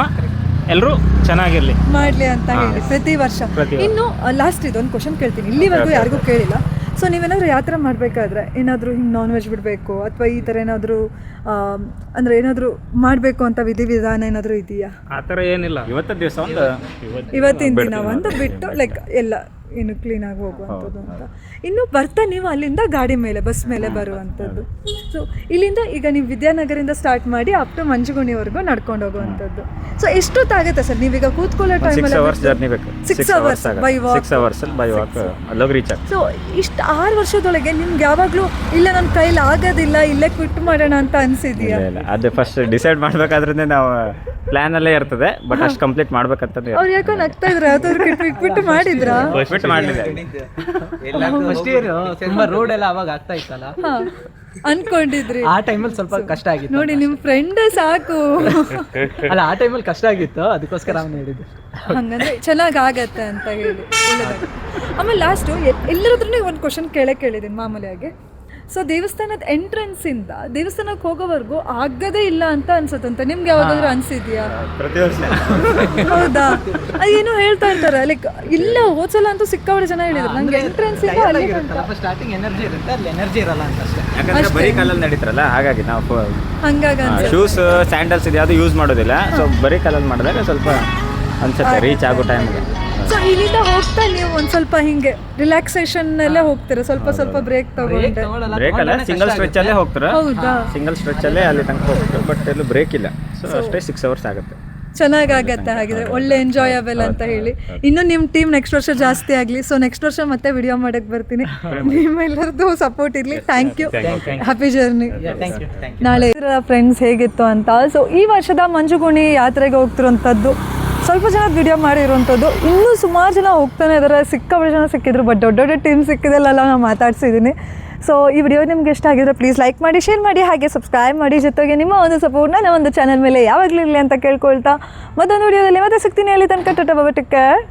ಎಲ್ಲರೂ ಚೆನ್ನಾಗಿರ್ಲಿ ಮಾಡ್ಲಿ ಅಂತ ಹೇಳಿ ಪ್ರತಿ ವರ್ಷ ಇನ್ನು ಲಾಸ್ಟ್ ಇದೊಂದು ಕ್ವಶನ್ ಕೇಳ್ತೀನಿ ಇಲ್ಲಿವರೆಗೂ ಯಾರಿಗೂ ಕೇಳಿಲ್ಲ ಸೊ ನೀವೇನಾದರೂ ಯಾತ್ರೆ ಮಾಡಬೇಕಾದ್ರೆ ಏನಾದರೂ ಹಿಂಗೆ ನಾನ್ ವೆಜ್ ಬಿಡಬೇಕು ಅಥವಾ ಈ ಥರ ಏನಾದರೂ ಅಂದರೆ ಏನಾದರೂ ಮಾಡಬೇಕು ಅಂತ ವಿಧಿವಿಧಾನ ಏನಾದರೂ ಇದೆಯಾ ಆ ಥರ ಏನಿಲ್ಲ ಇವತ್ತಿನ ದಿನ ಒಂದು ಬಿಟ್ಟು ಲೈಕ್ ಎಲ್ಲ ಏನು ಕ್ಲೀನಾಗಿ ಹೋಗುವಂಥದ್ದು ಅಂತ ಇನ್ನು ಬರ್ತಾ ನೀವು ಅಲ್ಲಿಂದ ಗಾಡಿ ಮೇಲೆ ಬಸ್ ಮೇಲೆ ಬರುವಂಥದ್ದು ಸೊ ಇಲ್ಲಿಂದ ಈಗ ನೀವು ವಿದ್ಯಾನಗರಿಂದ ಸ್ಟಾರ್ಟ್ ಮಾಡಿ ಅಪ್ ಟು ಮಂಜುಗುಣಿವರೆಗೂ ನಡ್ಕೊಂಡು ಹೋಗುವಂಥದ್ದು ಸೊ ಎಷ್ಟೊತ್ತಾಗುತ್ತೆ ಸರ್ ನೀವೀಗ ಕೂತ್ಕೊಳ್ಳೋ ಟೈಮಲ್ಲಿ 6 ಅವರ್ಸ್ ಬೈ ವಾಕ್ ಸೊ ಇಷ್ಟು 6 ವರ್ಷದೊಳಗೆ ನಿಮ್ಗೆ ಯಾವಾಗಲೂ ಇಲ್ಲ ನನ್ನ ಕೈಲಿ ಆಗೋದಿಲ್ಲ ಇಲ್ಲೇ ಕ್ವಿಟ್ ಮಾಡೋಣ ಅಂತ ಅನ್ಸಿದ್ಯಾ ಅದು ಫಸ್ಟ್ ಡಿಸೈಡ್ ಮಾಡಬೇಕಾದ್ರೆ ನಾವು ಪ್ಲಾನ್ ಅಲ್ಲೇ ಇರ್ತದೆ ಬಟ್ ಅಷ್ಟು ಕಂಪ್ಲೀಟ್ ಮಾಡ್ಬೇಕಂತ ಅವ್ರು ಯಾಕೋ ನಗ್ತಾ ಇದ್ರೆ ಯಾವ್ದಾದ್ರು ಕ್ವಿಟ್ ಮಾಡಿದ್ರಾ ತುಂಬಾ ರೋಡ್ ಎಲ್ಲ ಅವಾಗ ಆಗ್ತಾ ಇತ್ತಲ್ಲ ಅನ್ಕೊಂಡಿದ್ರಿ ಆ ಟೈಮಲ್ಲಿ ಸ್ವಲ್ಪ ಕಷ್ಟ ಆಗಿತ್ತು ನೋಡಿ ನಿಮ್ ಫ್ರೆಂಡ್ ಸಾಕು ಅಲ್ಲ ಆ ಟೈಮಲ್ಲಿ ಕಷ್ಟ ಆಗಿತ್ತು ಅದಕ್ಕೋಸ್ಕರ ಅವನು ಹೇಳಿದ್ದು ಹಂಗಂದ್ರೆ ಚೆನ್ನಾಗ್ ಆಗತ್ತೆ ಅಂತ ಹೇಳಿ ಆಮೇಲೆ ಲಾಸ್ಟು ಎಲ್ಲರದ್ರೂ ಒಂದು ಕ್ವಶನ್ ಕೇಳಿದ್ದೀನಿ ಮಾಮೂಲಿಯಾಗಿ ಸೊ ದೇವಸ್ಥಾನದ ಎಂಟ್ರೆನ್ಸ್ ಇಂದ ದೇವಸ್ಥಾನಕ್ಕೆ ಹೋಗೋವರೆಗೂ ಆಗದೇ ಇಲ್ಲ ಅಂತ ಅನ್ಸುತ್ತಂತೆ ನಿಮ್ಗೆ ಯಾವಾಗಾದ್ರೂ ಅನ್ಸಿದ್ಯಾ ಹೌದಾ ಏನೋ ಹೇಳ್ತಾ ಇರ್ತಾರೆ ಲೈಕ್ ಇಲ್ಲ ಹೋದ್ಸಲ ಅಂತೂ ಸಿಕ್ಕಾಬಡೆ ಜನ ಹೇಳಿದ್ರು ನಂಗೆ ಎಂಟ್ರೆನ್ಸ್ ಇಂದ ಅಲ್ಲಿ ಸ್ಟಾರ್ಟಿಂಗ್ ಎನರ್ಜಿ ಇರುತ್ತೆ ಅಲ್ಲಿ ಎನರ್ಜಿ ಇರಲ್ಲ ಅಂತ ಅಷ್ಟೇ ಯಾಕಂದ್ರೆ ಬರೀ ಕಾಲಲ್ಲಿ ನಡೀತಾರಲ್ಲ ಹಾಗಾಗಿ ನಾವು ಹಂಗಾಗಿ ಶೂಸ್ ಸ್ಯಾಂಡಲ್ಸ್ ಇದು ಯಾವುದು ಯೂಸ್ ಮಾಡೋದಿಲ್ಲ ಸೊ ಬರೀ ಕಾಲಲ್ಲಿ ಮಾಡಿದಾಗ ಸ್ವಲ್ಪ ಅನ್ಸುತ್ತೆ ರೀಚ್ ಆಗೋ ಟೈಮ್ಗೆ ಸೊ ಇಲ್ಲಿಂದ ಹೋಗ್ತಾ ನೀವು ಒಂದ್ ಸ್ವಲ್ಪ ಹಿಂಗೆ ರಿಲ್ಯಾಕ್ಸೇಷನ್ ಅಲ್ಲೇ ಹೋಗ್ತೀರಾ ಸ್ವಲ್ಪ ಬ್ರೇಕ್ ತಗೊಂಡೆ ಬ್ರೇಕ್ ಅಲ್ಲ ಸಿಂಗಲ್ ಸ್ಟ್ರೆಚ್ ಅಲ್ಲೇ ಹೋಗ್ತಾರೆ ಸಿಂಗಲ್ ಸ್ಟ್ರೆಚ್ ಅಲ್ಲೇ ಅಲ್ಲಿ ತನಕ ಹೋಗ್ತಾರೆ ಬಟ್ ಎಲ್ಲೂ ಬ್ರೇಕ್ ಇಲ್ಲ ಸೊ ಅಷ್ಟೇ 6 ಅವರ್ಸ್ ಆಗುತ್ತೆ ಚೆನ್ನಾಗಾಗತ್ತೆ ಹಾಗಿದ್ರೆ ಒಳ್ಳೆ ಎಂಜಾಯಬಲ್ ಅಂತ ಹೇಳಿ ಇನ್ನು ನಿಮ್ಮ ಟೀಮ್ ನೆಕ್ಸ್ಟ್ ವರ್ಷ ಜಾಸ್ತಿ ಆಗಲಿ ಸೊ ನೆಕ್ಸ್ಟ್ ವರ್ಷ ಮತ್ತೆ ವಿಡಿಯೋ ಮಾಡಕ್ಕೆ ಬರ್ತೀನಿ ನಿಮ್ಮೆಲ್ಲರದ್ದು ಸಪೋರ್ಟ್ ಇರಲಿ ಥ್ಯಾಂಕ್ ಯು ಹ್ಯಾಪಿ ಜರ್ನಿ ನಾಳೆ ಫ್ರೆಂಡ್ಸ್ ಹೇಗಿತ್ತು ಅಂತ ಸೊ ಈ ವರ್ಷದ ಮಂಜುಗುಣಿ ಯಾತ್ರೆಗೆ ಹೋಗ್ತಿರೋಂಥದ್ದು ಸ್ವಲ್ಪ ಜನ ವಿಡಿಯೋ ಮಾಡಿರುವಂಥದ್ದು ಇನ್ನೂ ಸುಮಾರು ಜನ ಹೋಗ್ತಾನೆ ಇದ್ದಾರೆ ಸಿಕ್ಕಾಬಳೆ ಜನ ಸಿಕ್ಕಿದ್ರು ಬಟ್ ದೊಡ್ಡ ಟೀಮ್ ಸಿಕ್ಕಿದೆಲ್ಲ ನಾನು ಮಾತಾಡ್ಸಿದ್ದೀನಿ ಸೊ ಈ ವಿಡಿಯೋ ನಿಮ್ಗೆ ಇಷ್ಟ ಆಗಿದ್ರೆ ಪ್ಲೀಸ್ ಲೈಕ್ ಮಾಡಿ ಶೇರ್ ಮಾಡಿ ಹಾಗೆ ಸಬ್ಸ್ಕ್ರೈಬ್ ಮಾಡಿ ಜೊತೆಗೆ ನಿಮ್ಮ ಒಂದು ಸಪೋರ್ಟ್ ನನ್ನ ಒಂದು ಚಾನಲ್ ಮೇಲೆ ಯಾವಾಗಲೂ ಇರಲಿ ಅಂತ ಕೇಳ್ಕೊಳ್ತಾ ಮತ್ತೊಂದು ವಿಡಿಯೋದಲ್ಲಿ ಮತ್ತೆ ಸಿಗ್ತೀನಿ ಅಲ್ಲಿ ತನಕ ಟಟ ಬಾಬಾ ಟೇಕ್ ಕೇರ್